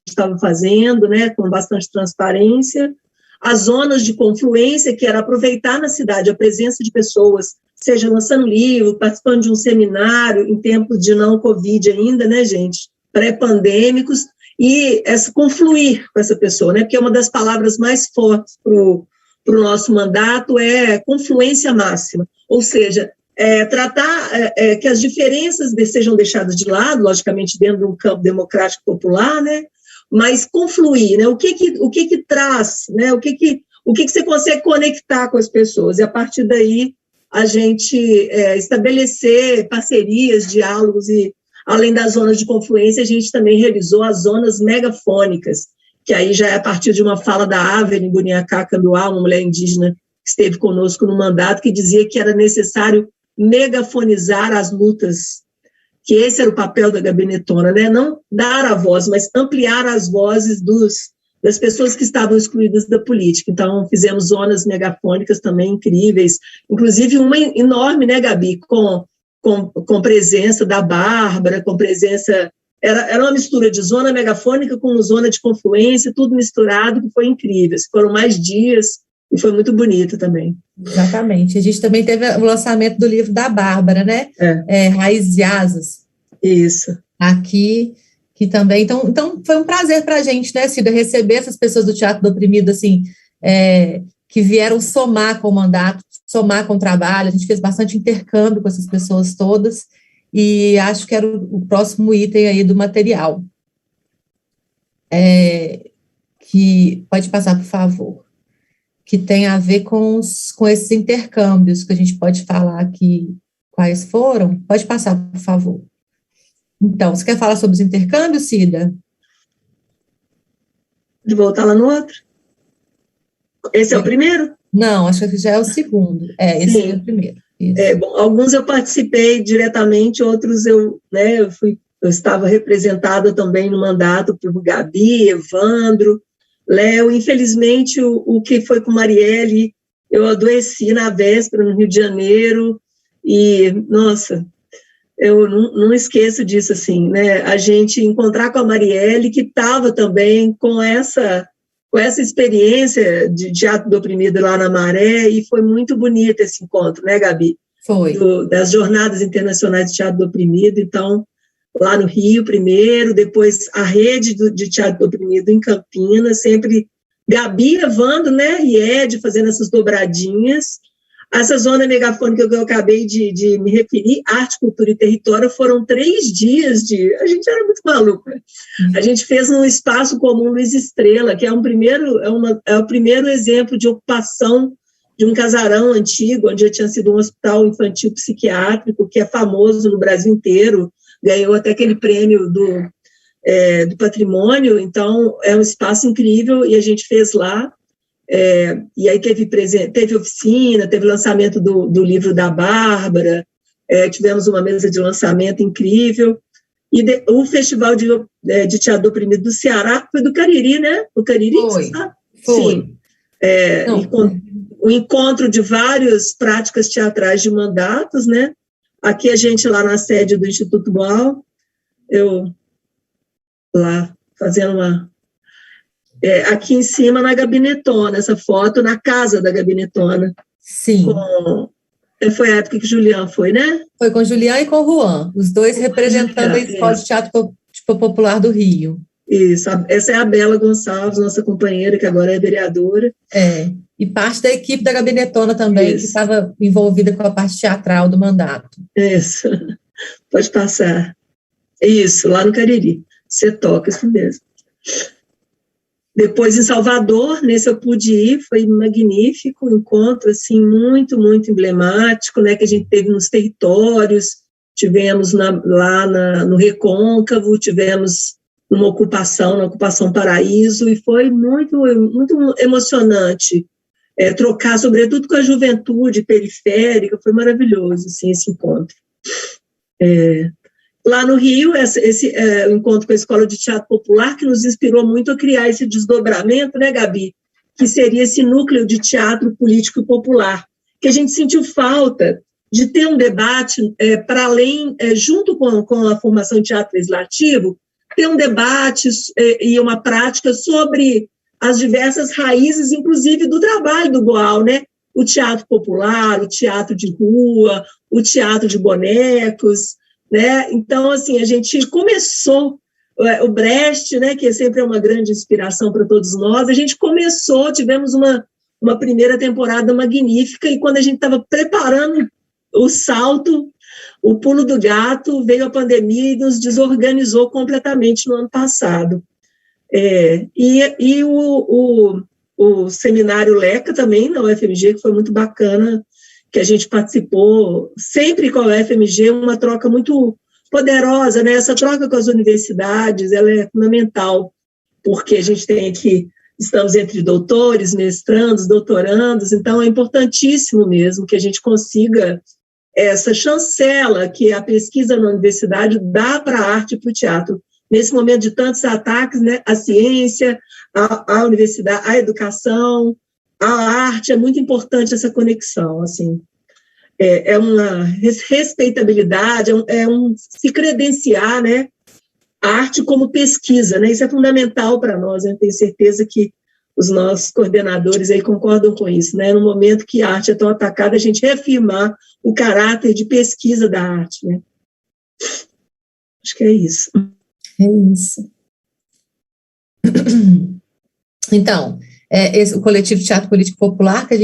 [SPEAKER 2] estava fazendo, né, com bastante transparência. As zonas de confluência, que era aproveitar na cidade a presença de pessoas, seja lançando livro, participando de um seminário, em tempos de não Covid ainda, né, gente, pré-pandêmicos, e confluir com essa pessoa, né, porque uma das palavras mais fortes para o nosso mandato é confluência máxima, ou seja, tratar que as diferenças sejam deixadas de lado, logicamente dentro de um campo democrático popular, né, mas confluir, né, o que traz, né, o que você consegue conectar com as pessoas, e a partir daí a gente estabelecer parcerias, diálogos, e além das zonas de confluência, a gente também realizou as zonas megafônicas, que aí já é a partir de uma fala da Avelin Buniacá Canduá, uma mulher indígena que esteve conosco no mandato, que dizia que era necessário megafonizar as lutas, que esse era o papel da Gabinetona, né? Não dar a voz, mas ampliar as vozes das pessoas que estavam excluídas da política. Então, fizemos zonas megafônicas também incríveis, inclusive uma enorme, né, Gabi, com presença da Bárbara, com presença... Era uma mistura de zona megafônica com zona de confluência, tudo misturado, que foi incrível. Foram mais dias e foi muito bonito também.
[SPEAKER 3] Exatamente. A gente também teve o lançamento do livro da Bárbara, né? Raiz de Asas.
[SPEAKER 2] Isso.
[SPEAKER 3] Aqui, que também... Então foi um prazer para a gente, né, Cida, receber essas pessoas do Teatro do Oprimido, assim, que vieram somar com o mandato, somar com o trabalho, a gente fez bastante intercâmbio com essas pessoas todas, e acho que era o próximo item aí do material. Que pode passar, por favor, que tem a ver com esses intercâmbios, que a gente pode falar aqui quais foram. Pode passar, por favor. Então, você quer falar sobre os intercâmbios, Cida?
[SPEAKER 2] De voltar lá no outro? Esse é o primeiro?
[SPEAKER 3] Não, acho que já é o segundo. Esse é o primeiro.
[SPEAKER 2] Bom, alguns eu participei diretamente, outros eu estava representada também no mandato por Gabi, Evandro, Léo. Infelizmente, o que foi com Marielle, eu adoeci na véspera, no Rio de Janeiro, e, nossa, eu não esqueço disso, assim, né? A gente encontrar com a Marielle, que estava também com essa experiência de teatro do oprimido lá na Maré, e foi muito bonito esse encontro, né, Gabi?
[SPEAKER 3] Foi.
[SPEAKER 2] Das Jornadas Internacionais de Teatro do Oprimido. Então, lá no Rio primeiro, depois a rede de teatro do oprimido em Campinas, sempre Gabi, Evandro, né, e Ed fazendo essas dobradinhas. Essa zona megafônica que eu acabei de me referir, arte, cultura e território, foram 3 dias a gente era muito maluco, né? A gente fez no Espaço Comum Luiz Estrela, que é o primeiro exemplo de ocupação de um casarão antigo, onde já tinha sido um hospital infantil psiquiátrico, que é famoso no Brasil inteiro, ganhou até aquele prêmio do patrimônio. Então, é um espaço incrível, e a gente fez lá. E aí teve oficina, teve lançamento do livro da Bárbara, tivemos uma mesa de lançamento incrível, e o Festival de Teatro do Oprimido do Ceará foi do Cariri, né? O Cariri,
[SPEAKER 3] foi.
[SPEAKER 2] Sim. O encontro de várias práticas teatrais de mandatos, né? Aqui a gente lá na sede do Instituto Boal, eu lá fazendo aqui em cima na Gabinetona, essa foto na casa da Gabinetona.
[SPEAKER 3] Sim.
[SPEAKER 2] Foi a época que Julián foi, né?
[SPEAKER 3] Foi com Julián e com Juan, os dois representando a Escola de Teatro Popular do Rio.
[SPEAKER 2] Isso, essa é a Bela Gonçalves, nossa companheira, que agora é vereadora.
[SPEAKER 3] E parte da equipe da Gabinetona também, que estava envolvida com a parte teatral do mandato.
[SPEAKER 2] Isso, pode passar. Isso, lá no Cariri, você toca, isso mesmo. Depois em Salvador, nesse eu pude ir, foi magnífico, um encontro assim, muito, muito emblemático, né, que a gente teve nos territórios, tivemos lá no Recôncavo, tivemos na Ocupação Paraíso, e foi muito, muito emocionante, trocar, sobretudo com a juventude periférica, foi maravilhoso, assim, esse encontro. Lá no Rio, o encontro com a Escola de Teatro Popular, que nos inspirou muito a criar esse desdobramento, né, Gabi? Que seria esse núcleo de teatro político e popular, que a gente sentiu falta de ter um debate para além, junto com a formação de teatro legislativo, ter um debate e uma prática sobre as diversas raízes, inclusive do trabalho do Boal, né? O teatro popular, o teatro de rua, o teatro de bonecos, né? Então, assim, a gente começou, o Brecht, né, que sempre é uma grande inspiração para todos nós, a gente começou, tivemos uma primeira temporada magnífica, e quando a gente estava preparando o salto, o pulo do gato, veio a pandemia e nos desorganizou completamente no ano passado. E o seminário LECA também, na UFMG, que foi muito bacana, que a gente participou, sempre com a UFMG, uma troca muito poderosa, né? Essa troca com as universidades, ela é fundamental, porque a gente tem aqui, estamos entre doutores, mestrandos, doutorandos, então é importantíssimo mesmo que a gente consiga essa chancela que a pesquisa na universidade dá para a arte e para o teatro. Nesse momento de tantos ataques, né? A ciência, a universidade, a educação, a arte, é muito importante essa conexão, assim. É uma respeitabilidade, se credenciar, né? A arte como pesquisa, né? Isso é fundamental para nós, eu tenho certeza que os nossos coordenadores aí concordam com isso, né? No momento que a arte é tão atacada, a gente reafirmar o caráter de pesquisa da arte, né? Acho que é isso.
[SPEAKER 3] É isso. Então, o coletivo de teatro político popular, que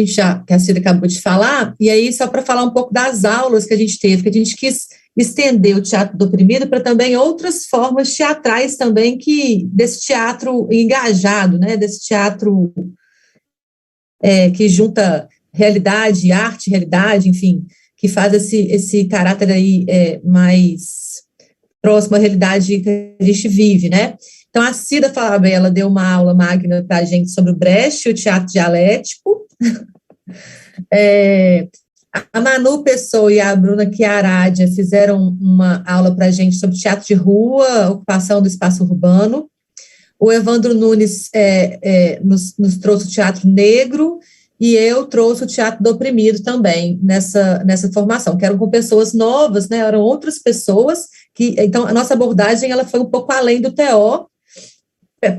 [SPEAKER 3] a Cida acabou de falar, e aí só para falar um pouco das aulas que a gente teve, que a gente quis estender o teatro do oprimido para também outras formas teatrais também, desse teatro engajado, né, desse teatro que junta realidade, arte, realidade, enfim, que faz esse caráter aí mais próximo à realidade que a gente vive, né? Então, a Cida Falabella deu uma aula magna para a gente sobre o Brecht e o teatro dialético. A Manu Pessoa e a Bruna Chiaradia fizeram uma aula para a gente sobre teatro de rua, ocupação do espaço urbano. O Evandro Nunes nos trouxe o teatro negro, e eu trouxe o teatro do oprimido também nessa formação, que eram com pessoas novas, né? Eram outras pessoas, então a nossa abordagem ela foi um pouco além do TO,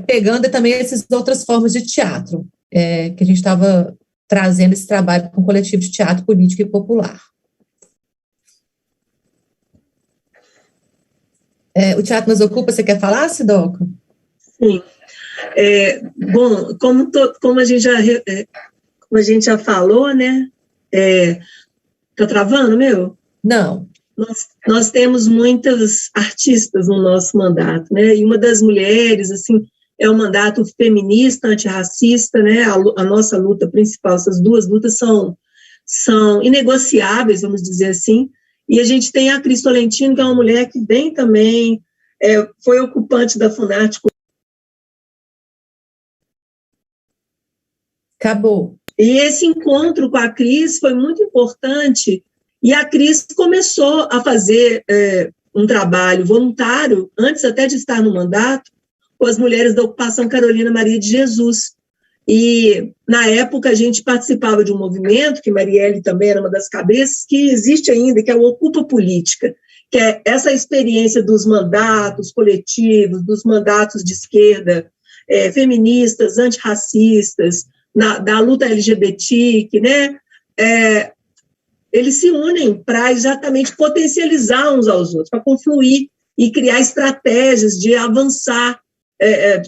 [SPEAKER 3] pegando também essas outras formas de teatro, que a gente estava trazendo esse trabalho com o coletivo de teatro político e popular. O Teatro Nos Ocupa, você quer falar, Sidoca?
[SPEAKER 2] Sim. Bom, como a gente já falou, né? Tá travando, meu?
[SPEAKER 3] Não.
[SPEAKER 2] Nós temos muitas artistas no nosso mandato, né? E uma das mulheres, assim, é o mandato feminista, antirracista, né? A nossa luta principal, essas duas lutas são inegociáveis, vamos dizer assim. E a gente tem a Cris Tolentino, que é uma mulher que vem também, foi ocupante da Funarte.
[SPEAKER 3] Acabou.
[SPEAKER 2] E esse encontro com a Cris foi muito importante, e a Cris começou a fazer um trabalho voluntário, antes até de estar no mandato, com as mulheres da ocupação Carolina Maria de Jesus. E, na época, a gente participava de um movimento, que Marielle também era uma das cabeças, que existe ainda, que é o Ocupa Política, que é essa experiência dos mandatos coletivos, dos mandatos de esquerda, feministas, antirracistas, da luta LGBT, né? Eles se unem para exatamente potencializar uns aos outros, para confluir e criar estratégias de avançar,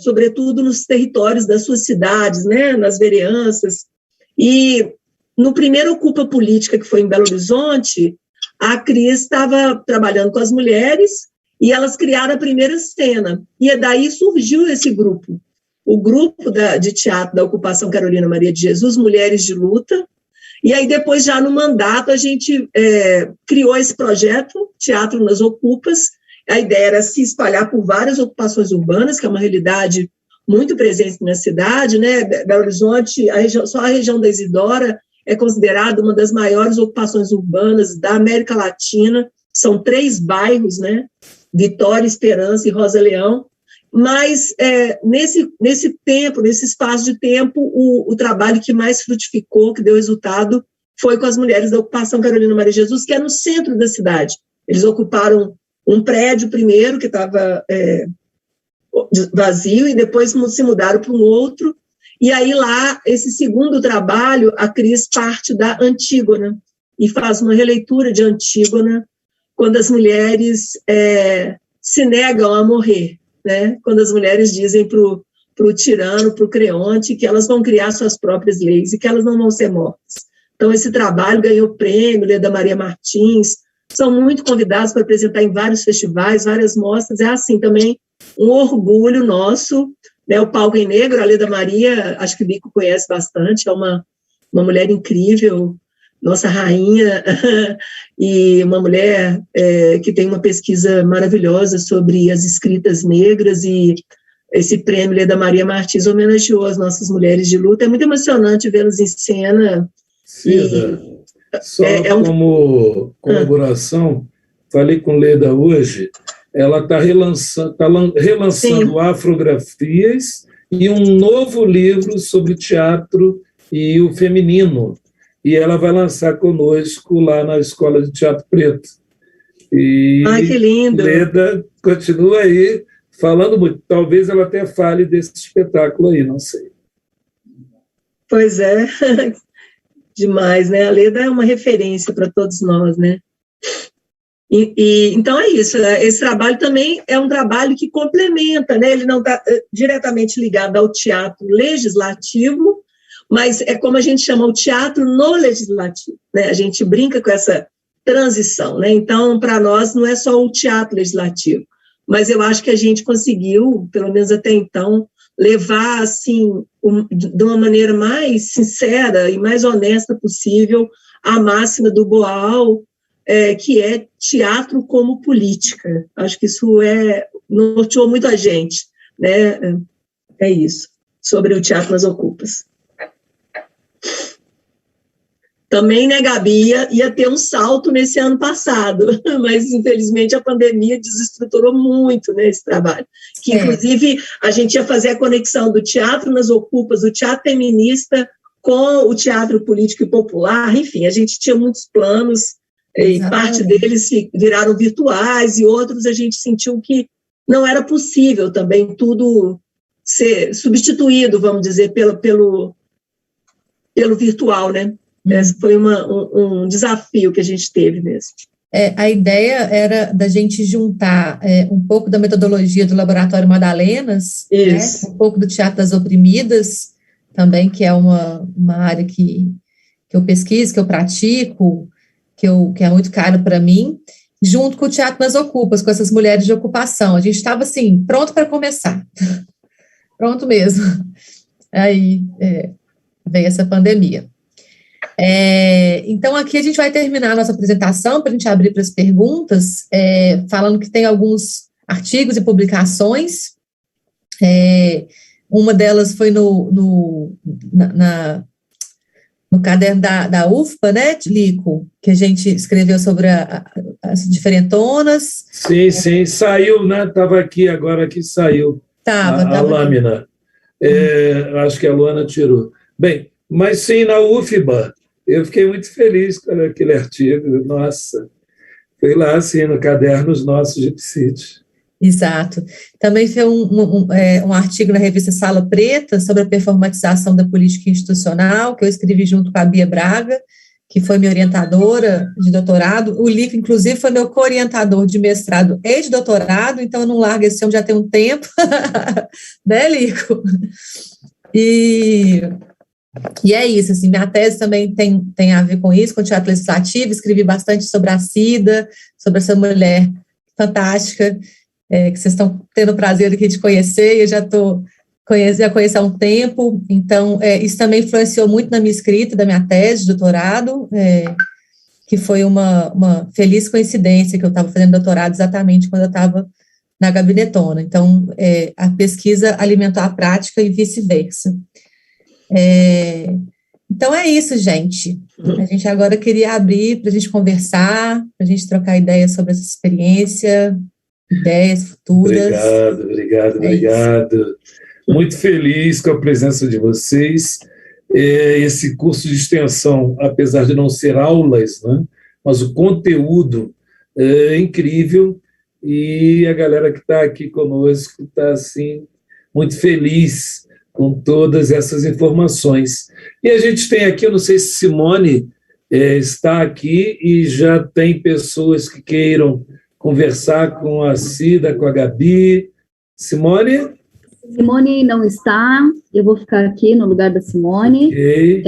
[SPEAKER 2] sobretudo nos territórios das suas cidades, né, nas vereanças. E no primeiro Ocupa Política, que foi em Belo Horizonte, a Cris estava trabalhando com as mulheres e elas criaram a primeira cena. E daí surgiu esse grupo, o grupo de teatro da Ocupação Carolina Maria de Jesus, Mulheres de Luta. E aí depois, já no mandato, a gente criou esse projeto, Teatro nas Ocupas. A ideia era se espalhar por várias ocupações urbanas, que é uma realidade muito presente na cidade, né? Belo Horizonte, só a região da Isidora é considerada uma das maiores ocupações urbanas da América Latina. São 3 bairros, né? Vitória, Esperança e Rosa Leão. Mas, nesse tempo, nesse espaço de tempo, o trabalho que mais frutificou, que deu resultado, foi com as mulheres da Ocupação Carolina Maria de Jesus, que é no centro da cidade. Eles ocuparam um prédio primeiro, que estava vazio, e depois se mudaram para um outro. E aí lá, esse segundo trabalho, a Cris parte da Antígona, e faz uma releitura de Antígona, quando as mulheres se negam a morrer, né? Quando as mulheres dizem para o tirano, para o Creonte, que elas vão criar suas próprias leis e que elas não vão ser mortas. Então, esse trabalho ganhou prêmio, Leda Maria Martins, são muito convidados para apresentar em vários festivais, várias mostras. É assim também um orgulho nosso, né? O Palco em Negro, a Leda Maria, acho que o Bico conhece bastante, é uma mulher incrível, nossa rainha, e uma mulher que tem uma pesquisa maravilhosa sobre as escritas negras, e esse prêmio Leda Maria Martins homenageou as nossas mulheres de luta. É muito emocionante vê-las em cena.
[SPEAKER 1] Cida, só como colaboração, falei com Leda hoje, ela está relançando Afrografias e um novo livro sobre teatro e o feminino, e ela vai lançar conosco lá na Escola de Teatro Preto.
[SPEAKER 2] Ai, que lindo!
[SPEAKER 1] Leda continua aí falando muito. Talvez ela até fale desse espetáculo aí, não sei.
[SPEAKER 2] Pois é, demais, né? A Leda é uma referência para todos nós, né? Então é isso, esse trabalho também é um trabalho que complementa, né? Ele não está diretamente ligado ao teatro legislativo, mas é como a gente chama o teatro no legislativo, né? A gente brinca com essa transição, né? Então, para nós, não é só o teatro legislativo, mas eu acho que a gente conseguiu, pelo menos até então, levar, assim, de uma maneira mais sincera e mais honesta possível a máxima do Boal, que é teatro como política. Acho que isso norteou muito a gente, né? É isso, sobre o teatro nas ocupas. Também, né, Gabi, ia ter um salto nesse ano passado, mas, infelizmente, a pandemia desestruturou muito, né, esse trabalho. Que, inclusive, a gente ia fazer a conexão do teatro nas ocupas, do teatro feminista, com o teatro político e popular, enfim, a gente tinha muitos planos, e parte deles viraram virtuais, e outros a gente sentiu que não era possível também tudo ser substituído, vamos dizer, pelo virtual, né? Esse foi um desafio que a gente teve mesmo.
[SPEAKER 3] A ideia era da gente juntar um pouco da metodologia do Laboratório Madalenas, né, um pouco do Teatro das Oprimidas, também, que é uma área que eu pesquiso, que eu pratico, que é muito caro para mim, junto com o Teatro nas Ocupas, com essas mulheres de ocupação. A gente estava, assim, pronto para começar. Pronto mesmo. Aí veio essa pandemia. Então, aqui a gente vai terminar a nossa apresentação, para a gente abrir para as perguntas, falando que tem alguns artigos e publicações. Uma delas foi no caderno da UFPA, né, Lico, que a gente escreveu sobre as diferentonas.
[SPEAKER 1] Sim, saiu, né? Estava aqui, agora que saiu a lâmina. Acho que a Luana tirou. Bem, mas sim, na UFBA, eu fiquei muito feliz com aquele artigo. Nossa, foi lá, assim, no Cadernos Nossos de Psite.
[SPEAKER 3] Exato. Também foi um artigo na revista Sala Preta sobre a performatização da política institucional, que eu escrevi junto com a Bia Braga, que foi minha orientadora de doutorado. O Lico, inclusive, foi meu co-orientador de mestrado e de doutorado, então eu não largo esse homem já tem um tempo, né, Lico? E é isso, assim, minha tese também tem a ver com isso, com o teatro legislativo, escrevi bastante sobre a Cida, sobre essa mulher fantástica, que vocês estão tendo o prazer aqui de conhecer, eu já conheço há um tempo, então isso também influenciou muito na minha escrita, da minha tese de doutorado, que foi uma feliz coincidência, que eu estava fazendo doutorado exatamente quando eu estava na gabinetona, então a pesquisa alimentou a prática e vice-versa. Então é isso, gente. A gente agora queria abrir para a gente conversar, para a gente trocar ideias sobre essa experiência, ideias futuras.
[SPEAKER 1] Obrigado. Muito feliz com a presença de vocês. Esse curso de extensão, apesar de não ser aulas, né, mas o conteúdo é incrível, e a galera que está aqui conosco está assim, muito feliz com todas essas informações. E a gente tem aqui, eu não sei se Simone está aqui e já tem pessoas que queiram conversar com a Cida, com a Gabi. Simone?
[SPEAKER 4] Simone não está, eu vou ficar aqui no lugar da Simone.
[SPEAKER 1] Okay.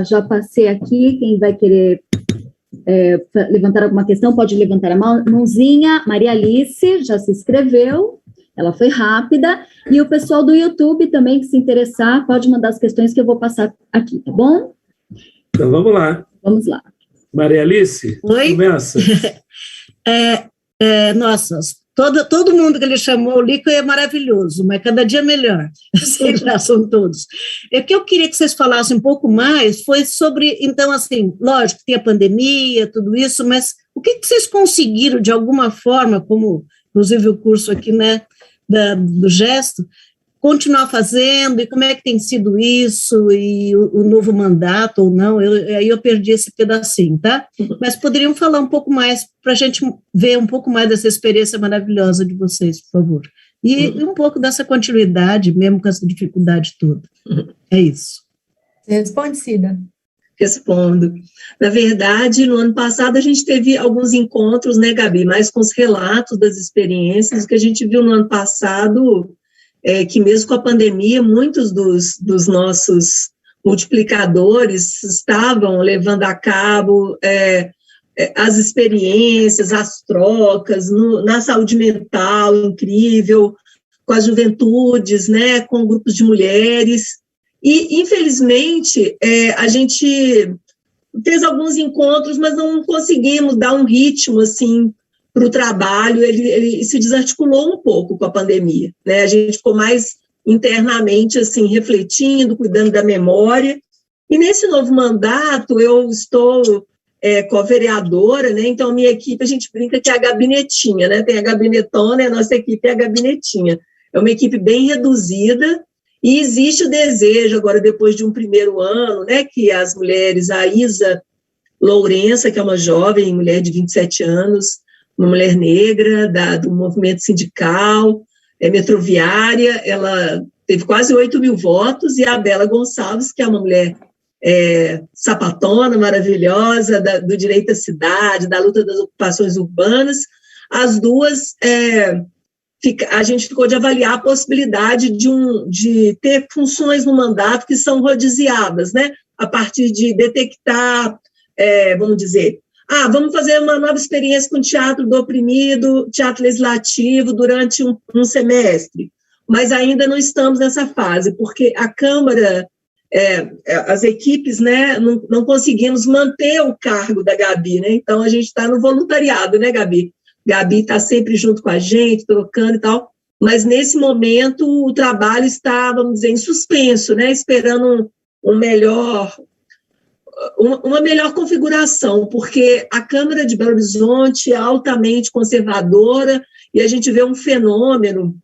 [SPEAKER 4] Já passei aqui, quem vai querer levantar alguma questão, pode levantar a mãozinha. Maria Alice já se inscreveu. Ela foi rápida, e o pessoal do YouTube também, que se interessar, pode mandar as questões que eu vou passar aqui, tá bom?
[SPEAKER 1] Então, vamos lá.
[SPEAKER 4] Vamos lá.
[SPEAKER 1] Maria Alice,
[SPEAKER 5] Oi?
[SPEAKER 1] começa.
[SPEAKER 5] Nossa, todo mundo que ele chamou, o Lico é maravilhoso, mas cada dia melhor, assim, já são todos. O que eu queria que vocês falassem um pouco mais foi sobre, então, assim, lógico, tem a pandemia, tudo isso, mas o que vocês conseguiram, de alguma forma, como, inclusive, o curso aqui, né, do Gesto, continuar fazendo, e como é que tem sido isso, e o novo mandato ou não, aí eu perdi esse pedacinho, tá? Mas poderiam falar um pouco mais, para a gente ver um pouco mais dessa experiência maravilhosa de vocês, por favor. E um pouco dessa continuidade, mesmo com essa dificuldade toda. É isso.
[SPEAKER 3] Você responde, Cida?
[SPEAKER 2] respondo. Na verdade, no ano passado a gente teve alguns encontros, né, Gabi, mais com os relatos das experiências. O que a gente viu no ano passado é que mesmo com a pandemia, muitos dos nossos multiplicadores estavam levando a cabo as experiências, as trocas, na saúde mental incrível, com as juventudes, né, com grupos de mulheres. E, infelizmente, a gente fez alguns encontros, mas não conseguimos dar um ritmo, assim, para o trabalho. Ele se desarticulou um pouco com a pandemia, né? A gente ficou mais internamente, assim, refletindo, cuidando da memória. E nesse novo mandato, eu estou co-vereadora, né? Então, a minha equipe, a gente brinca que é a gabinetinha, né? Tem a gabinetona e a nossa equipe é a gabinetinha. É uma equipe bem reduzida, e existe o desejo, agora, depois de um primeiro ano, né, que as mulheres, a Isa Lourença, que é uma jovem mulher de 27 anos, uma mulher negra do movimento sindical, metroviária, ela teve quase 8.000 votos, e a Bela Gonçalves, que é uma mulher sapatona, maravilhosa, do direito à cidade, da luta das ocupações urbanas. As duas... a gente ficou de avaliar a possibilidade de ter funções no mandato que são rodiziadas, né? A partir de detectar, vamos dizer, vamos fazer uma nova experiência com teatro do oprimido, teatro legislativo durante um semestre, mas ainda não estamos nessa fase, porque a Câmara, as equipes, né, não conseguimos manter o cargo da Gabi, né? Então a gente está no voluntariado, né, Gabi? Gabi está sempre junto com a gente, trocando e tal, mas nesse momento o trabalho está, vamos dizer, em suspenso, né? Esperando uma melhor configuração, porque a Câmara de Belo Horizonte é altamente conservadora e a gente vê um fenômeno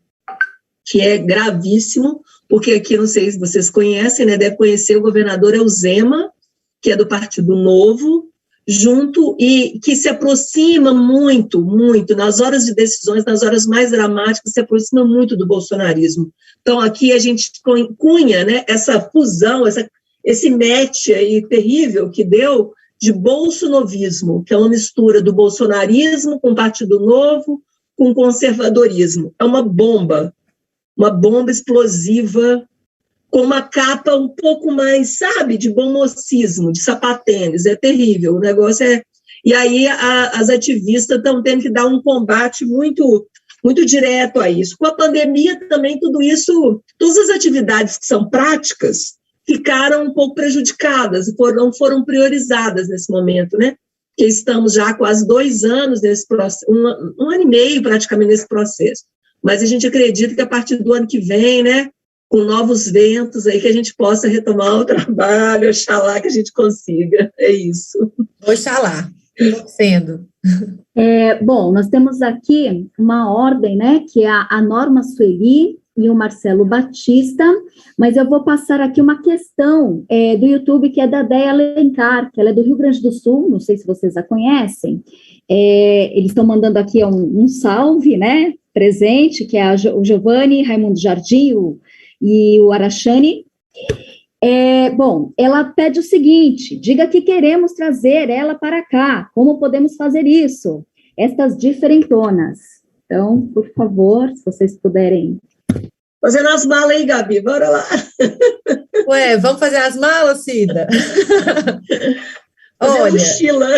[SPEAKER 2] que é gravíssimo, porque aqui, não sei se vocês conhecem, né? Deve conhecer o governador Euzema, que é do Partido Novo, junto, e que se aproxima muito, muito, nas horas de decisões, nas horas mais dramáticas, se aproxima muito do bolsonarismo. Então, aqui a gente cunha, né, essa fusão, esse match aí terrível que deu de bolsonovismo, que é uma mistura do bolsonarismo com o Partido Novo, com o conservadorismo. É uma bomba explosiva, com uma capa um pouco mais, sabe, de bom mocismo, de sapatênis, é terrível, o negócio é... E aí as ativistas estão tendo que dar um combate muito, muito direto a isso. Com a pandemia também tudo isso, todas as atividades que são práticas ficaram um pouco prejudicadas, não foram priorizadas nesse momento, né? Porque estamos já há quase 2 anos nesse processo, um ano e meio praticamente nesse processo. Mas a gente acredita que a partir do ano que vem, né, com novos ventos aí, que a gente possa retomar o trabalho, oxalá que a gente consiga, é isso.
[SPEAKER 3] Oxalá, torcendo.
[SPEAKER 4] Bom, nós temos aqui uma ordem, né, que é a Norma Sueli e o Marcelo Batista, mas eu vou passar aqui uma questão do YouTube, que é da Déia Alencar, que ela é do Rio Grande do Sul, não sei se vocês a conhecem. Eles estão mandando aqui um salve, né, presente, que é o Giovanni, Raimundo Jardim, e o Arachane. Bom, ela pede o seguinte: diga que queremos trazer ela para cá, como podemos fazer isso? Estas diferentonas. Então, por favor, se vocês puderem.
[SPEAKER 2] Fazendo as malas aí, Gabi, bora lá.
[SPEAKER 3] Ué, vamos fazer as malas, Cida?
[SPEAKER 2] Olha, mochila.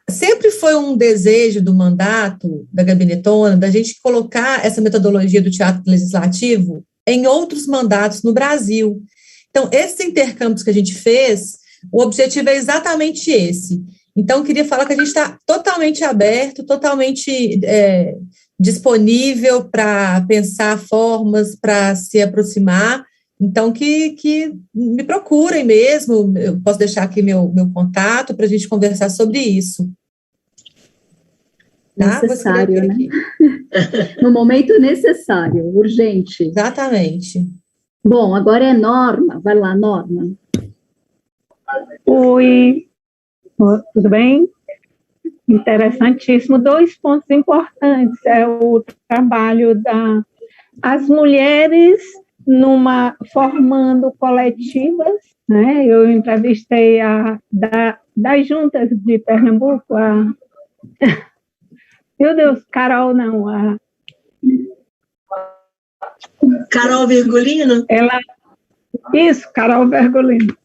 [SPEAKER 3] Sempre foi um desejo do mandato da Gabinetona da gente colocar essa metodologia do teatro legislativo em outros mandatos no Brasil. Então, esses intercâmbios que a gente fez, o objetivo é exatamente esse. Então, eu queria falar que a gente está totalmente aberto, totalmente disponível para pensar formas para se aproximar. Então, que me procurem mesmo, eu posso deixar aqui meu contato para a gente conversar sobre isso.
[SPEAKER 4] Tá? Necessário, né? No momento necessário, urgente.
[SPEAKER 3] Exatamente.
[SPEAKER 4] Bom, agora é Norma. Vai lá, Norma.
[SPEAKER 6] Oi, tudo bem? Interessantíssimo. 2 pontos importantes. É o trabalho as mulheres formando coletivas, né? Eu entrevistei das juntas de Pernambuco, meu Deus, Carol não,
[SPEAKER 2] Carol Virgulino?
[SPEAKER 6] Isso, Carol Virgulino.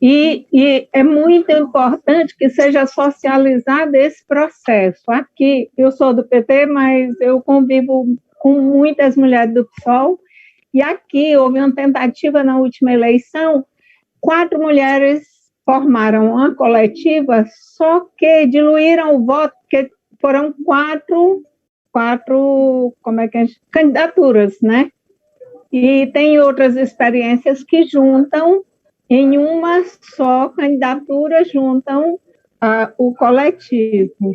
[SPEAKER 6] E é muito importante que seja socializado esse processo. Aqui, eu sou do PT, mas eu convivo com muitas mulheres do PSOL, e aqui houve uma tentativa na última eleição, 4 mulheres formaram uma coletiva, só que diluíram o voto, porque foram quatro candidaturas, né? E tem outras experiências que juntam em uma só candidatura, juntam o coletivo.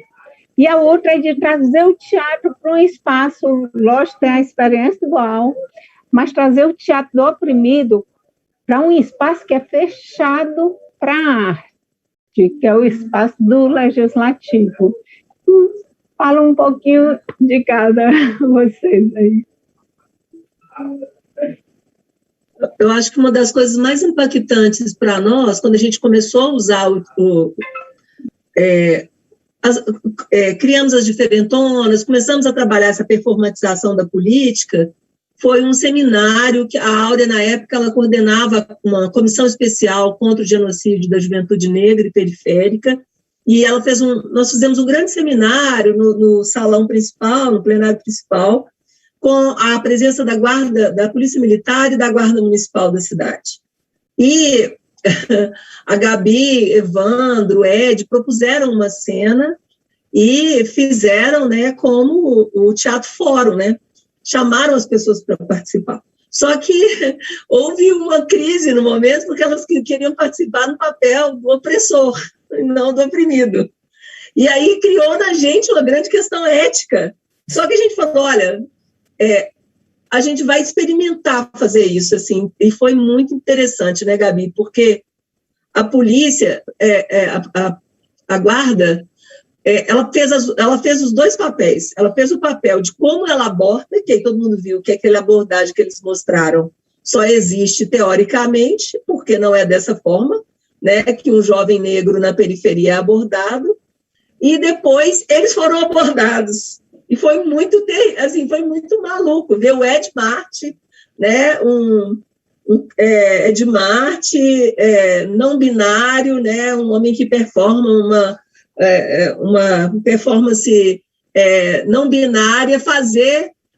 [SPEAKER 6] E a outra é de trazer o teatro para um espaço, lógico, tem a experiência igual, mas trazer o teatro do oprimido para um espaço que é fechado para a arte, que é o espaço do legislativo. Fala um pouquinho de cada vocês aí.
[SPEAKER 2] Eu acho que uma das coisas mais impactantes para nós, quando a gente começou a usar criamos as diferentonas, começamos a trabalhar essa performatização da política, foi um seminário que a Áurea, na época, ela coordenava uma comissão especial contra o genocídio da juventude negra e periférica, e ela nós fizemos um grande seminário no salão principal, no plenário principal, com a presença da Polícia Militar e da Guarda Municipal da cidade. E a Gabi, Evandro, Ed propuseram uma cena e fizeram, né, como o Teatro Fórum, né? Chamaram as pessoas para participar. Só que houve uma crise no momento, porque elas queriam participar no papel do opressor, não do oprimido. E aí criou na gente uma grande questão ética. Só que a gente falou, olha, a gente vai experimentar fazer isso, assim, e foi muito interessante, né, Gabi? Porque a polícia, a guarda, ela fez os dois papéis. Ela fez o papel de como ela aborda, que aí todo mundo viu que aquela abordagem que eles mostraram só existe teoricamente, porque não é dessa forma, né, que um jovem negro na periferia é abordado, e depois eles foram abordados. E foi muito maluco ver o Ed Marti, né, Ed Marti, não binário, né, um homem que performa uma performance não binária,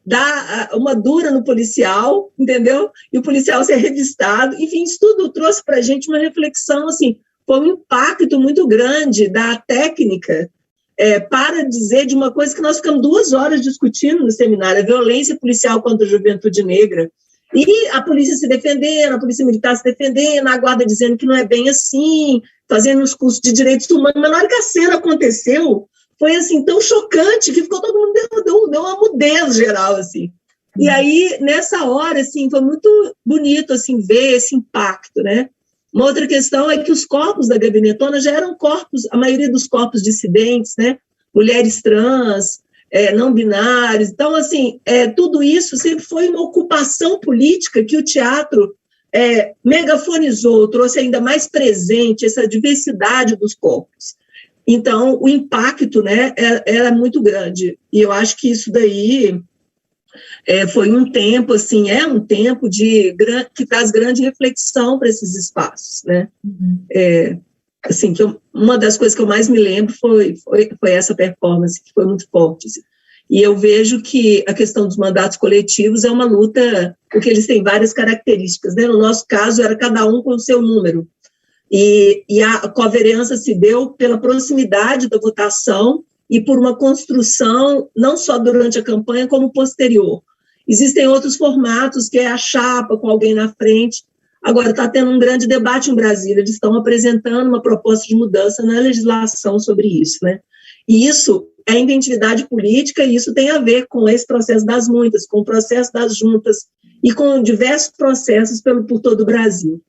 [SPEAKER 2] dar uma dura no policial, entendeu? E o policial ser revistado. Enfim, isso tudo trouxe para a gente uma reflexão, assim, foi um impacto muito grande da técnica, para dizer de uma coisa que nós ficamos 2 horas discutindo no seminário, a violência policial contra a juventude negra. E a polícia se defendendo, a polícia militar se defendendo, a guarda dizendo que não é bem assim, fazendo os cursos de direitos humanos. Mas na hora que a cena aconteceu, foi assim, tão chocante que ficou todo mundo, deu uma mudez geral, assim. E aí, nessa hora, assim, foi muito bonito, assim, ver esse impacto, né? Uma outra questão é que os corpos da gabinetona já eram corpos, a maioria dos corpos dissidentes, né? Mulheres trans, não binários. Então, assim, tudo isso sempre foi uma ocupação política que o teatro megafonizou, trouxe ainda mais presente essa diversidade dos corpos. Então, o impacto, né, era muito grande. E eu acho que isso daí foi um tempo, assim, um tempo que traz grande reflexão para esses espaços, né? Assim, uma das coisas que eu mais me lembro foi essa performance, que foi muito forte. Assim. E eu vejo que a questão dos mandatos coletivos é uma luta, porque eles têm várias características, né? No nosso caso, era cada um com o seu número. E a coverança se deu pela proximidade da votação e por uma construção, não só durante a campanha, como posterior. Existem outros formatos, que é a chapa com alguém na frente. Agora, está tendo um grande debate em Brasília, eles estão apresentando uma proposta de mudança na legislação sobre isso, né? E isso é identidade política, e isso tem a ver com esse processo das muitas, com o processo das juntas, e com diversos processos por todo o Brasil.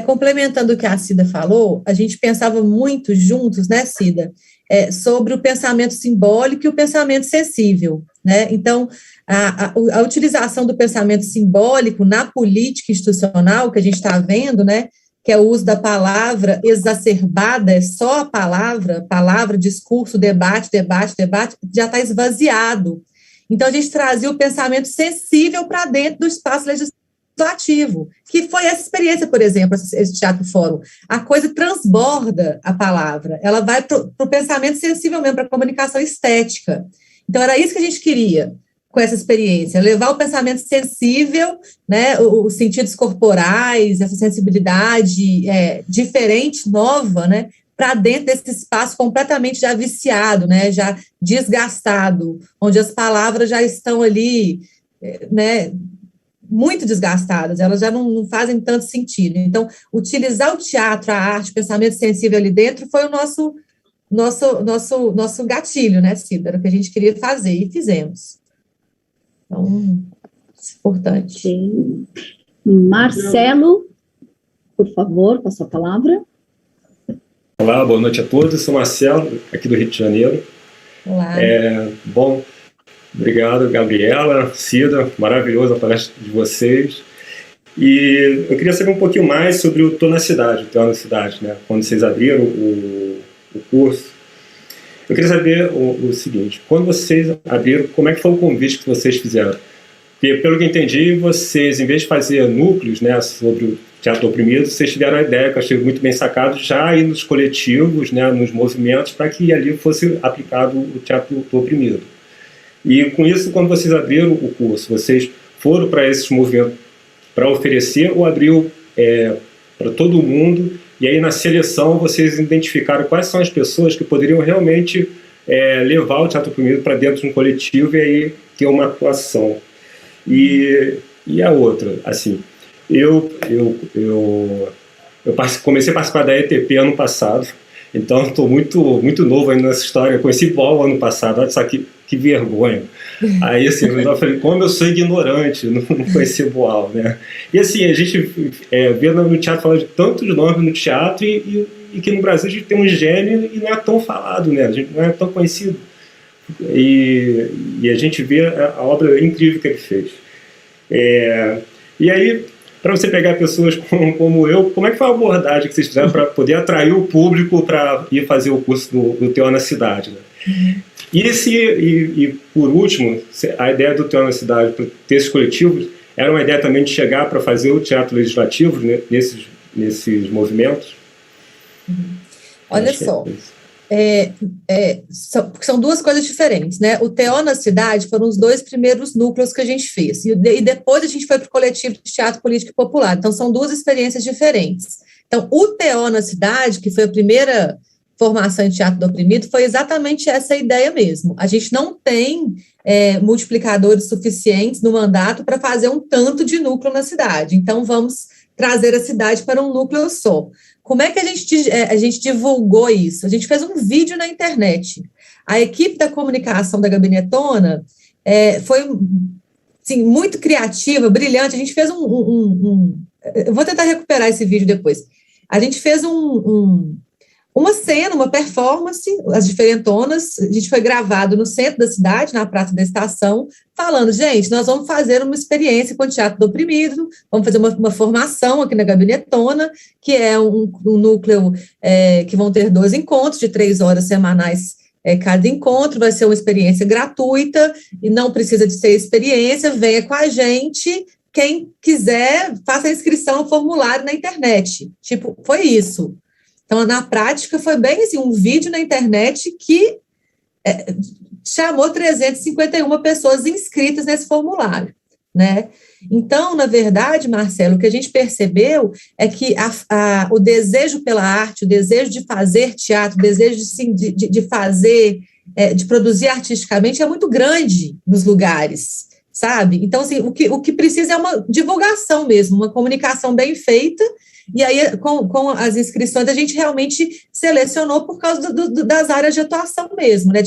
[SPEAKER 3] Complementando o que a Cida falou, a gente pensava muito juntos, né, Cida, sobre o pensamento simbólico e o pensamento sensível. né? Então, a utilização do pensamento simbólico na política institucional, que a gente está vendo, né, que é o uso da palavra exacerbada, é só a palavra, discurso, debate, já está esvaziado. Então, a gente trazia o pensamento sensível para dentro do espaço legislativo, que foi essa experiência, por exemplo, esse Teatro Fórum. A coisa transborda a palavra, ela vai para o pensamento sensível mesmo, para a comunicação estética. Então, era isso que a gente queria com essa experiência, levar o pensamento sensível, né, os sentidos corporais, essa sensibilidade diferente, nova, né, para dentro desse espaço completamente já viciado, né, já desgastado, onde as palavras já estão ali, né, muito desgastadas, elas já não fazem tanto sentido. Então, utilizar o teatro, a arte, o pensamento sensível ali dentro foi o nosso gatilho, né, Cida? Era o que a gente queria fazer e fizemos. Então, é importante.
[SPEAKER 4] Sim. Marcelo, por favor, com a sua palavra.
[SPEAKER 7] Olá, boa noite a todos. Eu sou Marcelo, aqui do Rio de Janeiro.
[SPEAKER 3] Olá.
[SPEAKER 7] Bom, obrigado, Gabriela, Cida, maravilhosa a palestra de vocês. E eu queria saber um pouquinho mais sobre o Tô na Cidade, o Teó na Cidade, né? Quando vocês abriram o curso. Eu queria saber o seguinte, quando vocês abriram, como é que foi o convite que vocês fizeram? Porque, pelo que eu entendi, vocês, em vez de fazer núcleos, né, sobre o teatro oprimido, vocês tiveram a ideia, que eu achei muito bem sacado, já ir nos coletivos, né, nos movimentos, para que ali fosse aplicado o teatro oprimido. E com isso, quando vocês abriram o curso, vocês foram para esses movimentos para oferecer ou abriu para todo mundo? E aí, na seleção, vocês identificaram quais são as pessoas que poderiam realmente levar o teatro oprimido para dentro de um coletivo e aí ter uma atuação. E a outra, assim, eu comecei a participar da ETP ano passado, então estou muito novo ainda nessa história. Eu conheci Boal ano passado, olha só que vergonha. Aí, assim, eu falei, como eu sou ignorante, não conheci Boal, né? E, assim, a gente vê no teatro falar de tantos nomes no teatro e que no Brasil a gente tem um gênio e não é tão falado, né? A gente não é tão conhecido. E a gente vê a obra incrível que ele fez. E aí, para você pegar pessoas como eu, como é que foi a abordagem que vocês fizeram para poder atrair o público para ir fazer o curso do Teó na Cidade, né? E por último, a ideia do Teó na Cidade, para ter esses coletivos, era uma ideia também de chegar para fazer o teatro legislativo, né, nesses movimentos?
[SPEAKER 3] Olha só, são duas coisas diferentes, né? O Teó na Cidade foram os 2 primeiros núcleos que a gente fez, e depois a gente foi para o coletivo de teatro político e popular, então são 2 experiências diferentes. Então, o Teó na Cidade, que foi a primeira formação em teatro do oprimido, foi exatamente essa ideia mesmo. A gente não tem multiplicadores suficientes no mandato para fazer um tanto de núcleo na cidade, então vamos trazer a cidade para um núcleo só. Como é que a gente divulgou isso? A gente fez um vídeo na internet. A equipe da comunicação da Gabinetona foi assim, muito criativa, brilhante. A gente fez eu vou tentar recuperar esse vídeo depois. A gente fez uma cena, uma performance, as diferentonas, a gente foi gravado no centro da cidade, na Praça da Estação, falando, gente, nós vamos fazer uma experiência com o Teatro do Oprimido, vamos fazer uma formação aqui na Gabinetona, que é um núcleo que vão ter 2 encontros de 3 horas semanais cada encontro, vai ser uma experiência gratuita, e não precisa de ser experiência, venha com a gente, quem quiser, faça a inscrição no formulário na internet. Tipo, foi isso. Então, na prática, foi bem assim, um vídeo na internet que chamou 351 pessoas inscritas nesse formulário, né? Então, na verdade, Marcelo, o que a gente percebeu é que o desejo pela arte, o desejo de fazer teatro, o desejo de fazer, de produzir artisticamente é muito grande nos lugares, sabe? Então, assim, o que precisa é uma divulgação mesmo, uma comunicação bem feita. E aí, com as inscrições, a gente realmente selecionou por causa das áreas de atuação mesmo, né,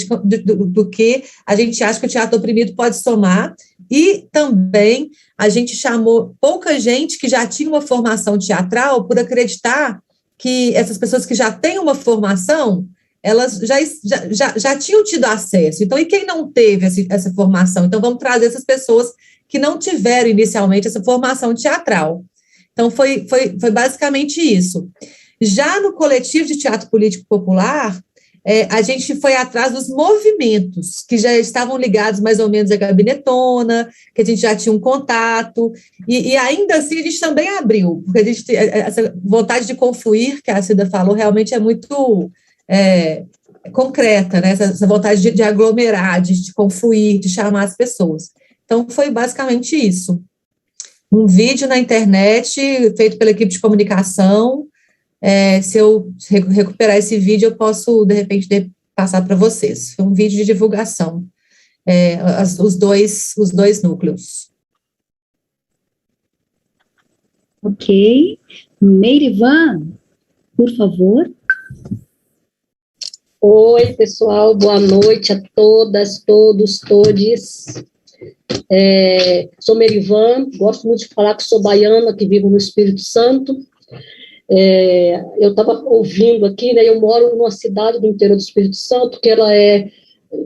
[SPEAKER 3] do que a gente acha que o teatro oprimido pode somar, e também a gente chamou pouca gente que já tinha uma formação teatral por acreditar que essas pessoas que já têm uma formação, elas já tinham tido acesso. Então, e quem não teve essa formação? Então, vamos trazer essas pessoas que não tiveram inicialmente essa formação teatral. Então, foi basicamente isso. Já no coletivo de teatro político popular, a gente foi atrás dos movimentos que já estavam ligados mais ou menos à Gabinetona, que a gente já tinha um contato, e ainda assim a gente também abriu, porque a gente essa vontade de confluir, que a Cida falou, realmente é muito concreta, né? Essa vontade de aglomerar, de confluir, de chamar as pessoas. Então, foi basicamente isso. Um vídeo na internet, feito pela equipe de comunicação. Se eu recuperar esse vídeo, eu posso, de repente, passar para vocês. Foi um vídeo de divulgação, os dois núcleos.
[SPEAKER 4] Ok. Meirivan, por favor.
[SPEAKER 8] Oi, pessoal, boa noite a todas, todos, todes. Sou Meirivan, gosto muito de falar que sou baiana, que vivo no Espírito Santo. Eu estava ouvindo aqui, né, eu moro numa cidade do interior do Espírito Santo, que ela é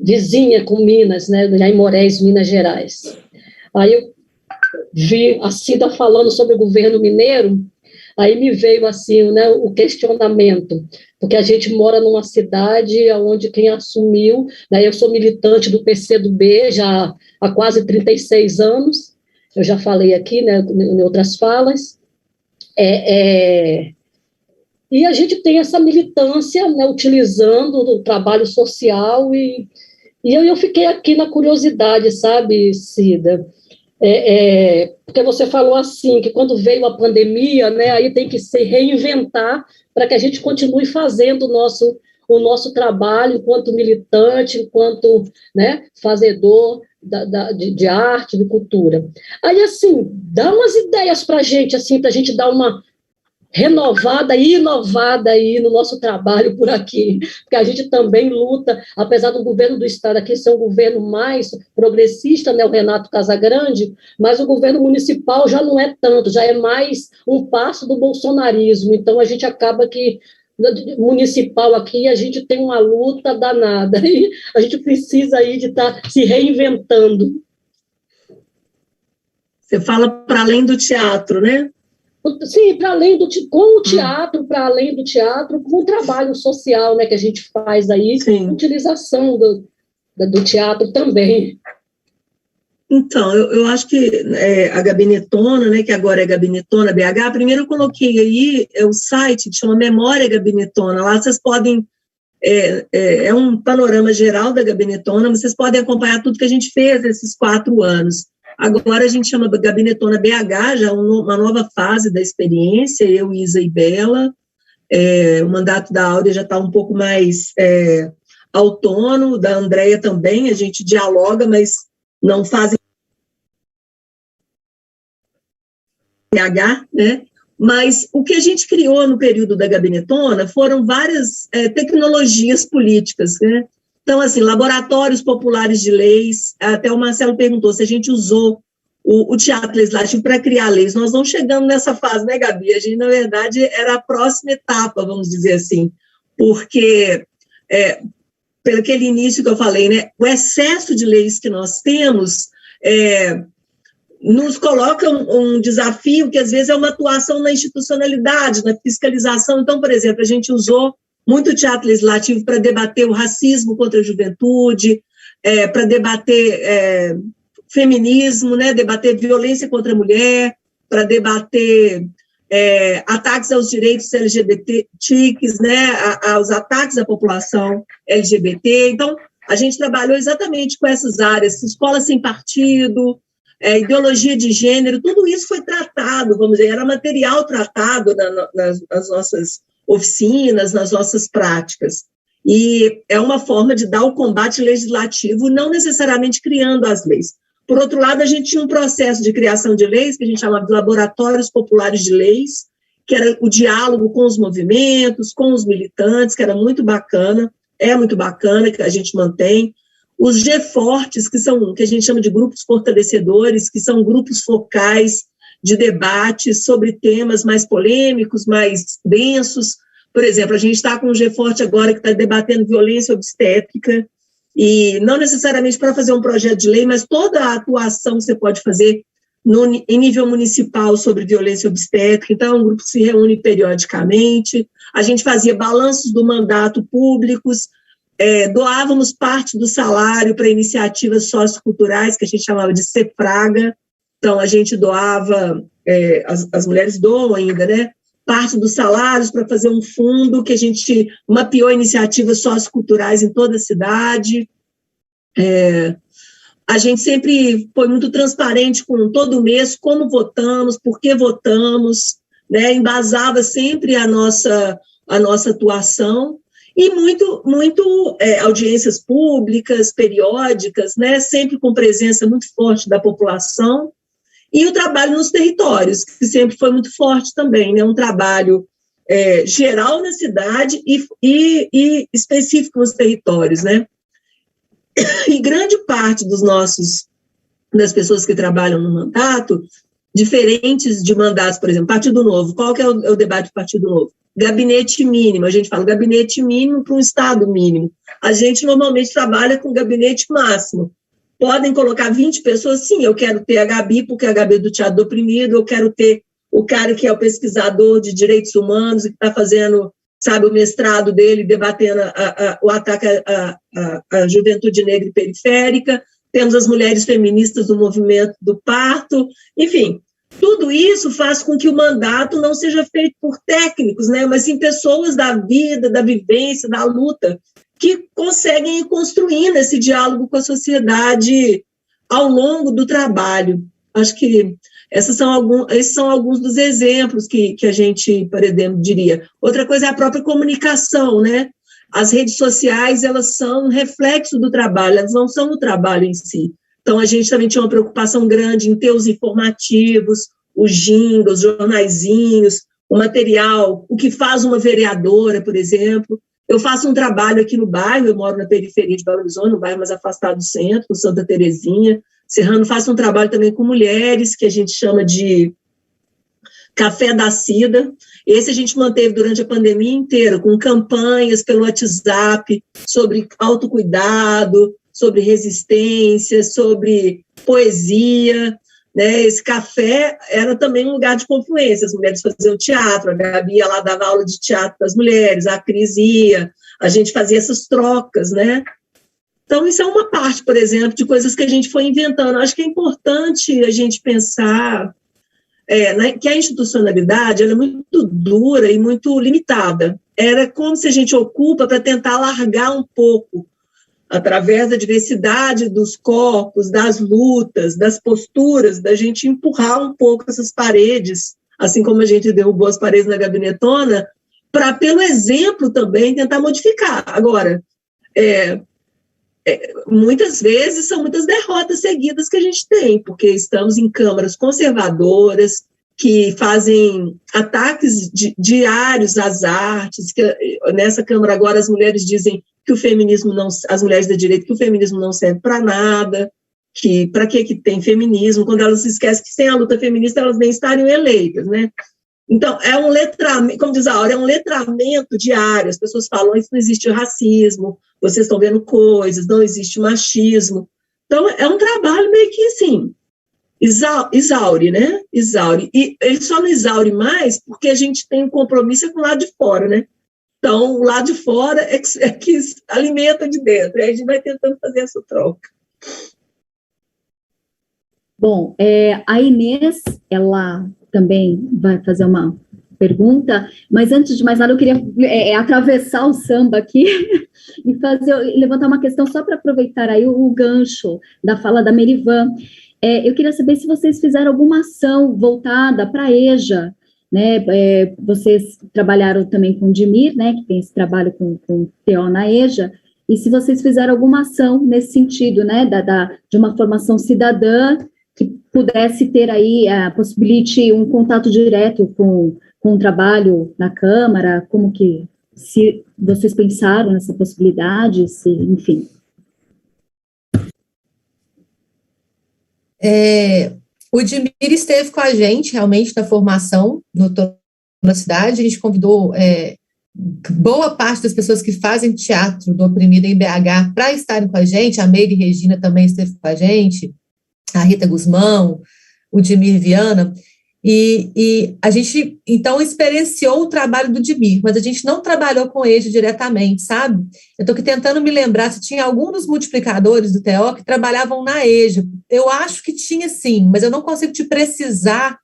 [SPEAKER 8] vizinha com Minas, né, em Aimorés, Minas Gerais. Aí eu vi a Cida falando sobre o governo mineiro, aí me veio assim, né, o questionamento, porque a gente mora numa cidade onde quem assumiu, né, eu sou militante do PCdoB já há quase 36 anos, eu já falei aqui, né, em outras falas, e a gente tem essa militância, né, utilizando o trabalho social, e eu fiquei aqui na curiosidade, sabe, Cida? Porque você falou assim, que quando veio a pandemia, né, aí tem que se reinventar para que a gente continue fazendo o nosso trabalho enquanto militante, enquanto, né, fazedor de arte, de cultura. Aí, assim, dá umas ideias para a gente, assim, para a gente dar uma renovada e inovada aí no nosso trabalho por aqui, porque a gente também luta, apesar do governo do estado aqui ser um governo mais progressista, né, o Renato Casagrande, mas o governo municipal já não é tanto, já é mais um passo do bolsonarismo, então a gente acaba que municipal aqui, a gente tem uma luta danada, e a gente precisa aí de estar se reinventando.
[SPEAKER 2] Você fala para além do teatro, né?
[SPEAKER 8] Sim, para além com o teatro, para além do teatro, com o trabalho social, né, que a gente faz aí,
[SPEAKER 2] Sim.
[SPEAKER 8] Utilização do teatro também.
[SPEAKER 2] Então, eu acho que a Gabinetona, né, que agora é Gabinetona BH, primeiro eu coloquei aí o site que chama Memória Gabinetona, lá vocês podem, é um panorama geral da Gabinetona, vocês podem acompanhar tudo que a gente fez esses 4 anos. Agora a gente chama Gabinetona BH, já uma nova fase da experiência, eu, Isa e Bela, o mandato da Áurea já está um pouco mais autônomo, da Andréia também, a gente dialoga, mas não fazem BH, né? Mas o que a gente criou no período da Gabinetona foram várias tecnologias políticas, né? Então, assim, laboratórios populares de leis, até o Marcelo perguntou se a gente usou o teatro legislativo para criar leis. Nós não chegamos nessa fase, né, Gabi? A gente, na verdade, era a próxima etapa, vamos dizer assim, porque, pelo aquele início que eu falei, né, o excesso de leis que nós temos nos coloca um desafio que, às vezes, é uma atuação na institucionalidade, na fiscalização. Então, por exemplo, a gente usou muito teatro legislativo para debater o racismo contra a juventude, para debater feminismo, né, debater violência contra a mulher, para debater ataques aos direitos LGBTs, né, aos ataques à população LGBT. Então, a gente trabalhou exatamente com essas áreas, escola sem partido, ideologia de gênero, tudo isso foi tratado, vamos dizer, era material tratado nas nossas oficinas, nas nossas práticas. E é uma forma de dar o combate legislativo, não necessariamente criando as leis. Por outro lado, a gente tinha um processo de criação de leis, que a gente chamava de laboratórios populares de leis, que era o diálogo com os movimentos, com os militantes, que era muito bacana, muito bacana, que a gente mantém. Os G-Fortes, que a gente chama de grupos fortalecedores, que são grupos focais de debates sobre temas mais polêmicos, mais densos. Por exemplo, a gente está com o GeForte agora que está debatendo violência obstétrica, e não necessariamente para fazer um projeto de lei, mas toda a atuação que você pode fazer em nível municipal sobre violência obstétrica. Então, um grupo se reúne periodicamente, a gente fazia balanços do mandato públicos, doávamos parte do salário para iniciativas socioculturais, que a gente chamava de CEPRAGA. Então, a gente doava, as mulheres doam ainda, né, parte dos salários para fazer um fundo que a gente mapeou iniciativas socioculturais em toda a cidade. A gente sempre foi muito transparente com todo mês, como votamos, por que votamos, né, embasava sempre a nossa atuação, e muito audiências públicas, periódicas, né, sempre com presença muito forte da população, e o trabalho nos territórios, que sempre foi muito forte também, né, um trabalho geral na cidade e específico nos territórios, né. E grande parte das pessoas que trabalham no mandato, diferentes de mandatos, por exemplo, Partido Novo, qual que é o debate do Partido Novo? Gabinete mínimo, a gente fala gabinete mínimo para um estado mínimo. A gente normalmente trabalha com gabinete máximo. Podem colocar 20 pessoas, sim, eu quero ter a Gabi, porque a Gabi é do Teatro do Oprimido, eu quero ter o cara que é o pesquisador de direitos humanos e que está fazendo, sabe, o mestrado dele, debatendo o ataque à juventude negra e periférica. Temos as mulheres feministas do movimento do parto, enfim. Tudo isso faz com que o mandato não seja feito por técnicos, né, mas sim pessoas da vida, da vivência, da luta, que conseguem ir construindo esse diálogo com a sociedade ao longo do trabalho. Acho que esses são alguns dos exemplos que a gente, por exemplo, diria. Outra coisa é a própria comunicação, né? As redes sociais, elas são um reflexo do trabalho, elas não são o trabalho em si. Então, a gente também tinha uma preocupação grande em ter os informativos, os jingles, os jornaizinhos, o material, o que faz uma vereadora, por exemplo. Eu faço um trabalho aqui no bairro, eu moro na periferia de Belo Horizonte, no bairro mais afastado do centro, no Santa Terezinha. Serrano, faço um trabalho também com mulheres, que a gente chama de Café da Cida. Esse a gente manteve durante a pandemia inteira, com campanhas pelo WhatsApp sobre autocuidado, sobre resistência, sobre poesia, né? Esse café era também um lugar de confluência, as mulheres faziam teatro, a Gabi ia lá, dava aula de teatro para as mulheres, a Cris ia, a gente fazia essas trocas, né? Então, isso é uma parte, por exemplo, de coisas que a gente foi inventando. Acho que é importante a gente pensar que a institucionalidade ela é muito dura e muito limitada. Era como se a gente ocupa para tentar alargar um pouco, através da diversidade dos corpos, das lutas, das posturas, da gente empurrar um pouco essas paredes, assim como a gente derrubou as paredes na gabinetona, para, pelo exemplo também, tentar modificar. Agora, muitas vezes são muitas derrotas seguidas que a gente tem, porque estamos em câmaras conservadoras, que fazem ataques diários às artes, que nessa Câmara agora as mulheres dizem que o feminismo não, as mulheres da direita, que o feminismo não serve para nada, que para que tem feminismo, quando elas se esquecem que sem a luta feminista elas nem estariam eleitas, né? Então, é um letramento, como diz a Aura, é um letramento diário, as pessoas falam, isso não existe racismo, vocês estão vendo coisas, não existe machismo. Então, é um trabalho meio que assim, exaure, né? Exaure. E ele só não exaure mais porque a gente tem um compromisso com o lado de fora, né? Então, o lado de fora é que alimenta de dentro, e aí a gente vai tentando fazer essa troca.
[SPEAKER 4] Bom, a Inês, ela também vai fazer uma pergunta, mas antes de mais nada eu queria atravessar o samba aqui e levantar uma questão só para aproveitar aí o gancho da fala da Merivan. Eu queria saber se vocês fizeram alguma ação voltada para a EJA, né? Vocês trabalharam também com o Dimir, né, que tem esse trabalho com TO na EJA, e se vocês fizeram alguma ação nesse sentido, né, de uma formação cidadã que pudesse ter aí, possibilite um contato direto com o trabalho na Câmara, como que, se vocês pensaram nessa possibilidade, enfim.
[SPEAKER 3] O Dimir esteve com a gente, realmente, na formação no Tô na Cidade. A gente convidou boa parte das pessoas que fazem teatro do Oprimido em BH para estarem com a gente, a Meire Regina também esteve com a gente, a Rita Guzmão, o Dimir Viana, e a gente, então, experienciou o trabalho do Dimir, mas a gente não trabalhou com ele diretamente, sabe? Eu estou aqui tentando me lembrar se tinha algum dos multiplicadores do TO que trabalhavam na EJA. Eu acho que tinha sim, mas eu não consigo te precisar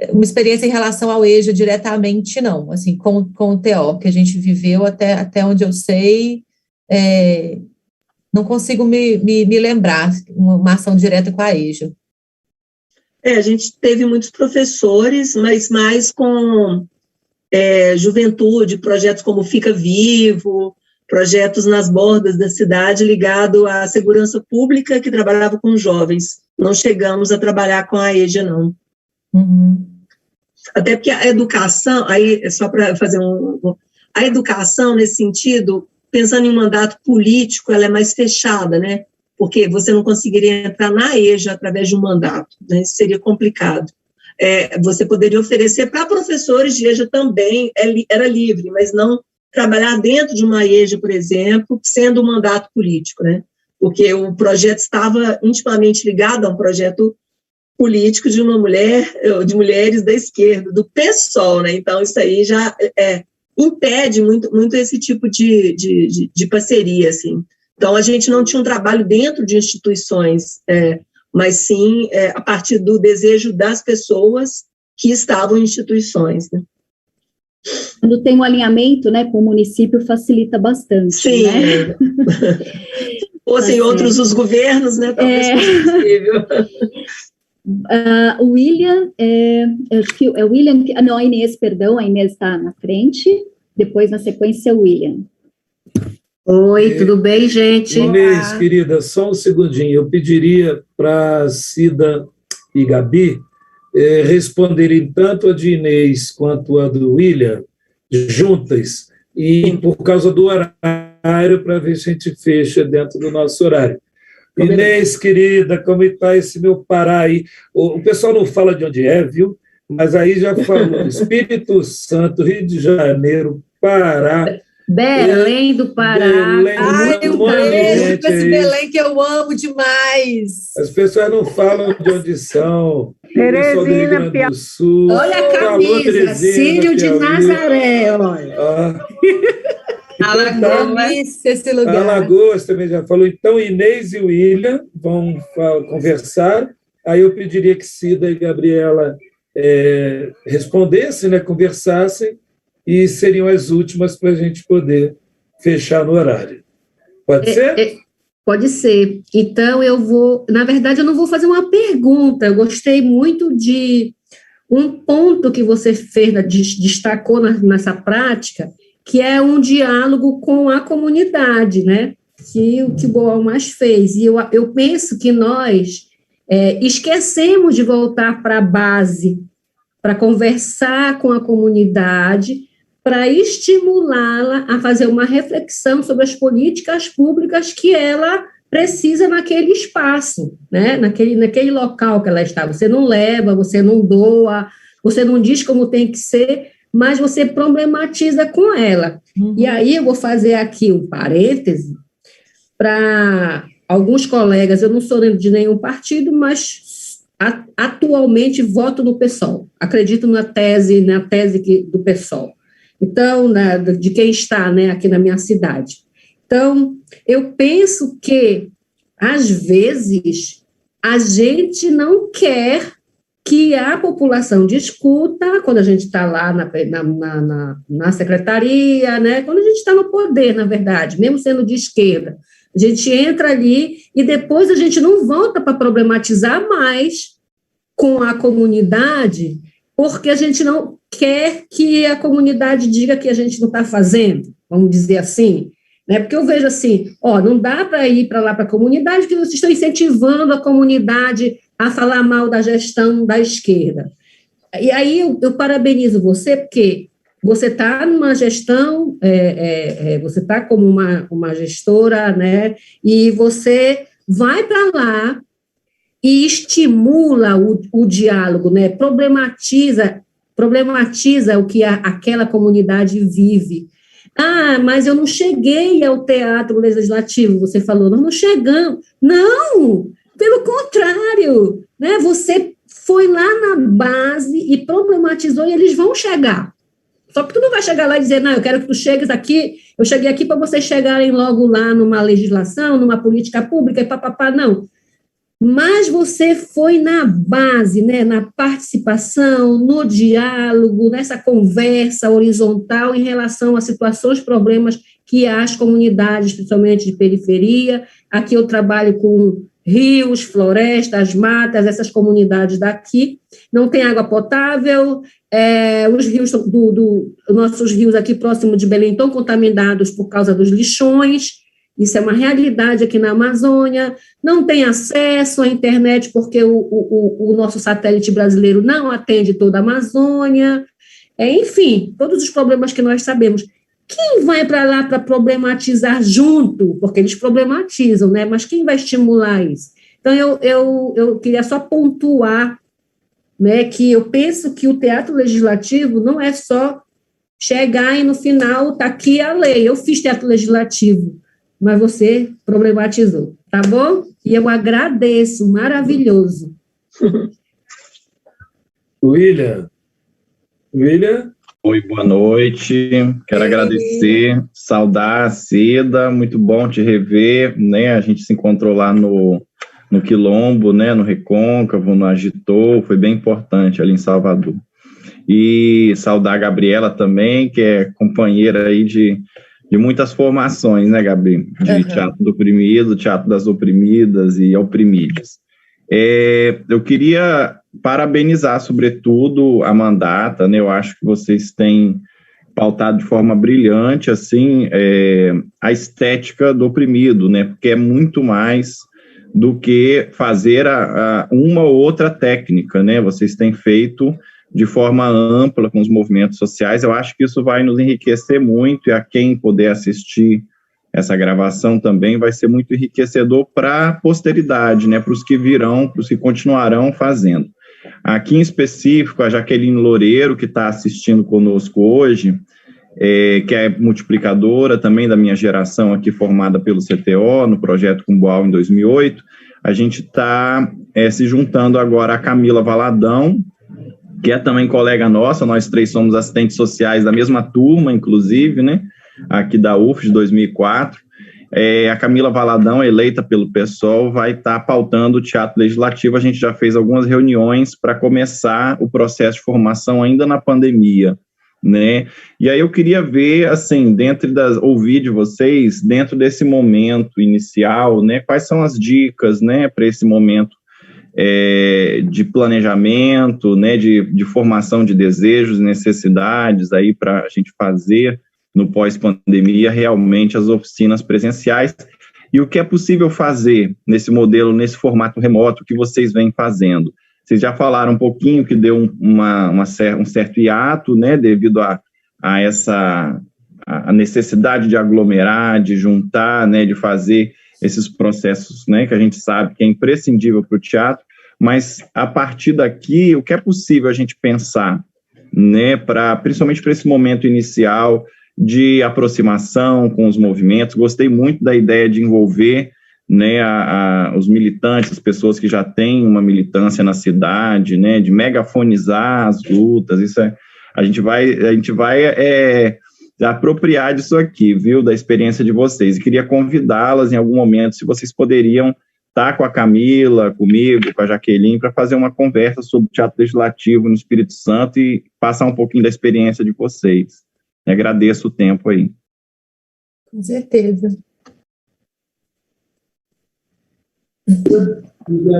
[SPEAKER 3] uma experiência em relação ao EJA diretamente, não, assim, com o TO, que a gente viveu até onde eu sei, não consigo me lembrar uma ação direta com a EJA.
[SPEAKER 2] A gente teve muitos professores, mas mais com juventude, projetos como Fica Vivo, projetos nas bordas da cidade ligado à segurança pública que trabalhava com jovens. Não chegamos a trabalhar com a EJA, não.
[SPEAKER 3] Uhum.
[SPEAKER 2] Até porque a educação, aí só para fazer a educação nesse sentido, pensando em um mandato político, ela é mais fechada, né? Porque você não conseguiria entrar na EJA através de um mandato, né? Isso seria complicado. Você poderia oferecer para professores de EJA também, era livre, mas não trabalhar dentro de uma EJA, por exemplo, sendo um mandato político, né? Porque o projeto estava intimamente ligado a um projeto político de de mulheres da esquerda, do PSOL, né? Então, isso aí já impede muito esse tipo de parceria, assim. Então, a gente não tinha um trabalho dentro de instituições, mas sim a partir do desejo das pessoas que estavam em instituições, né?
[SPEAKER 4] Quando tem um alinhamento, né, com o município, facilita bastante,
[SPEAKER 2] sim,
[SPEAKER 4] né?
[SPEAKER 2] Fossem outros os governos, né, talvez fosse possível.
[SPEAKER 4] O William, acho que é o William, não, a Inês, perdão, a Inês está na frente, depois na sequência o William.
[SPEAKER 9] Oi, tudo bem, gente?
[SPEAKER 1] Inês, querida, só um segundinho, eu pediria para Cida e Gabi responderem tanto a de Inês quanto a do William, juntas, e por causa do horário, para ver se a gente fecha dentro do nosso horário. Inês, querida, como está esse meu Pará aí? O pessoal não fala de onde é, viu? Mas aí já falou Espírito Santo, Rio de Janeiro, Pará.
[SPEAKER 9] Belém do Pará.
[SPEAKER 3] Um beijo para esse Belém que eu amo demais.
[SPEAKER 1] As pessoas não falam de onde são.
[SPEAKER 6] Teresina,
[SPEAKER 1] do Sul.
[SPEAKER 9] Olha a camisa, Círio de Nazaré, olha.
[SPEAKER 3] Alagoas, esse lugar.
[SPEAKER 1] Alagoas também já falou. Então, Inês e William vão conversar. Aí eu pediria que Cida e Gabriela respondessem, né, conversassem, e seriam as últimas para a gente poder fechar no horário. Pode ser?
[SPEAKER 9] Pode ser. Então, na verdade, eu não vou fazer uma pergunta. Eu gostei muito de um ponto que você destacou nessa prática, que é um diálogo com a comunidade, né? Que o Boal mais fez. E eu penso que nós esquecemos de voltar para a base, para conversar com a comunidade, para estimulá-la a fazer uma reflexão sobre as políticas públicas que ela precisa naquele espaço, né? naquele local que ela está. Você não leva, você não doa, você não diz como tem que ser, mas você problematiza com ela. Uhum. E aí eu vou fazer aqui um parêntese para alguns colegas, eu não sou de nenhum partido, mas atualmente voto no PSOL, acredito na tese do PSOL. Então, de quem está, né, aqui na minha cidade. Então, eu penso que, às vezes, a gente não quer que a população discuta, quando a gente está lá na secretaria, né, quando a gente está no poder, na verdade, mesmo sendo de esquerda, a gente entra ali e depois a gente não volta para problematizar mais com a comunidade, porque a gente não quer que a comunidade diga que a gente não está fazendo, vamos dizer assim, né? Porque eu vejo assim, não dá para ir para lá para a comunidade, que vocês estão incentivando a comunidade a falar mal da gestão da esquerda. E aí eu parabenizo você, porque você está numa gestão, você está como uma gestora, né? E você vai para lá e estimula o diálogo, né? Problematiza problematiza o que aquela comunidade vive. Ah, mas eu não cheguei ao teatro legislativo, você falou, nós não chegamos. Não, pelo contrário, né? Você foi lá na base e problematizou e eles vão chegar. Só que tu não vai chegar lá e dizer, não, eu quero que tu chegues aqui, eu cheguei aqui para vocês chegarem logo lá numa legislação, numa política pública e papapá, não. Mas você foi na base, né, na participação, no diálogo, nessa conversa horizontal em relação a situações, problemas que as comunidades, principalmente de periferia, aqui eu trabalho com rios, florestas, matas, essas comunidades daqui, não tem água potável, os rios nossos rios aqui próximo de Belém estão contaminados por causa dos lixões. Isso é uma realidade aqui na Amazônia, não tem acesso à internet porque o nosso satélite brasileiro não atende toda a Amazônia, enfim, todos os problemas que nós sabemos. Quem vai para lá para problematizar junto? Porque eles problematizam, né? Mas quem vai estimular isso? Então, eu queria só pontuar, né, que eu penso que o teatro legislativo não é só chegar e no final está aqui a lei. Eu fiz teatro legislativo, mas você problematizou, tá bom? E eu agradeço, maravilhoso.
[SPEAKER 1] William?
[SPEAKER 10] Oi, boa noite, quero agradecer, saudar a Cida, muito bom te rever, né, a gente se encontrou lá no Quilombo, né, no Recôncavo, no Agitou, foi bem importante ali em Salvador. E saudar a Gabriela também, que é companheira aí de muitas formações, né, Gabi? De teatro do oprimido, teatro das oprimidas e oprimidas. Eu queria parabenizar, sobretudo, a Mandata, né? Eu acho que vocês têm pautado de forma brilhante, assim, a estética do oprimido, né? Porque é muito mais do que fazer uma ou outra técnica, né? Vocês têm feito de forma ampla com os movimentos sociais. Eu acho que isso vai nos enriquecer muito, e a quem puder assistir essa gravação também vai ser muito enriquecedor para a posteridade, né, para os que virão, para os que continuarão fazendo. Aqui em específico, a Jaqueline Loureiro, que está assistindo conosco hoje, que é multiplicadora também da minha geração aqui, formada pelo CTO, no projeto Cumboal em 2008, a gente está se juntando agora a Camila Valadão, que é também colega nossa, nós três somos assistentes sociais da mesma turma, inclusive, né, aqui da UF de 2004, a Camila Valadão, eleita pelo PSOL, vai estar pautando o teatro legislativo. A gente já fez algumas reuniões para começar o processo de formação ainda na pandemia, né, e aí eu queria ver, assim, ouvir de vocês, dentro desse momento inicial, né, quais são as dicas, né, para esse momento de planejamento, né, de formação de desejos e necessidades aí para a gente fazer no pós-pandemia realmente as oficinas presenciais, e o que é possível fazer nesse modelo, nesse formato remoto que vocês vêm fazendo. Vocês já falaram um pouquinho que deu um certo hiato, né, devido a necessidade de aglomerar, de juntar, né, de fazer esses processos, né, que a gente sabe que é imprescindível para o teatro, mas a partir daqui, o que é possível a gente pensar, né, principalmente para esse momento inicial de aproximação com os movimentos. Gostei muito da ideia de envolver, né, os militantes, as pessoas que já têm uma militância na cidade, né, de megafonizar as lutas. Isso a gente vai apropriar disso aqui, viu, da experiência de vocês. E queria convidá-las em algum momento, se vocês poderiam estar com a Camila, comigo, com a Jaqueline, para fazer uma conversa sobre o teatro legislativo no Espírito Santo e passar um pouquinho da experiência de vocês. Eu agradeço o tempo aí.
[SPEAKER 3] Com certeza.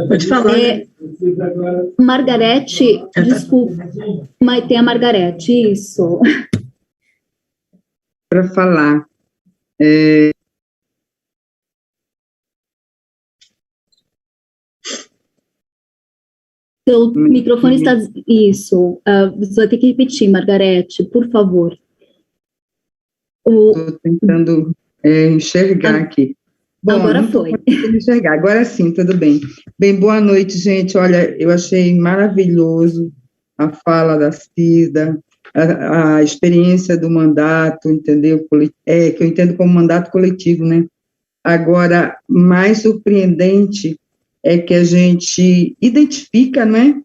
[SPEAKER 2] Pode falar.
[SPEAKER 4] Margarete, desculpa, mas tem a Margarete, isso.
[SPEAKER 11] Para falar.
[SPEAKER 4] Seu microfone está... Isso. Você vai ter que repetir, Margarete, por favor.
[SPEAKER 11] Estou tentando enxergar aqui. Bom,
[SPEAKER 4] agora foi.
[SPEAKER 11] Enxergar. Agora sim, tudo bem. Bem, boa noite, gente. Olha, eu achei maravilhoso a fala da Cida, a experiência do mandato, entendeu? Que eu entendo como mandato coletivo, né? Agora, mais surpreendente é que a gente identifica, né,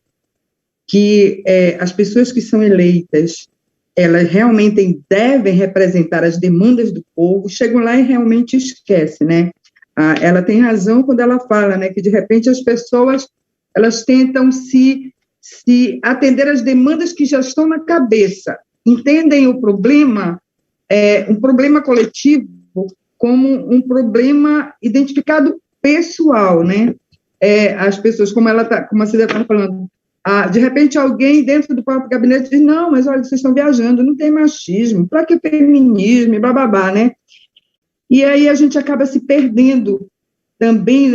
[SPEAKER 11] que as pessoas que são eleitas, elas realmente devem representar as demandas do povo, chegam lá e realmente esquecem, né? Ela tem razão quando ela fala, né, que de repente as pessoas, elas tentam se atender às demandas que já estão na cabeça, entendem o problema, um problema coletivo, como um problema identificado pessoal, né? As pessoas, como a Cida está falando, de repente alguém dentro do próprio gabinete diz, não, mas olha, vocês estão viajando, não tem machismo, para que feminismo, blá, né? E aí a gente acaba se perdendo também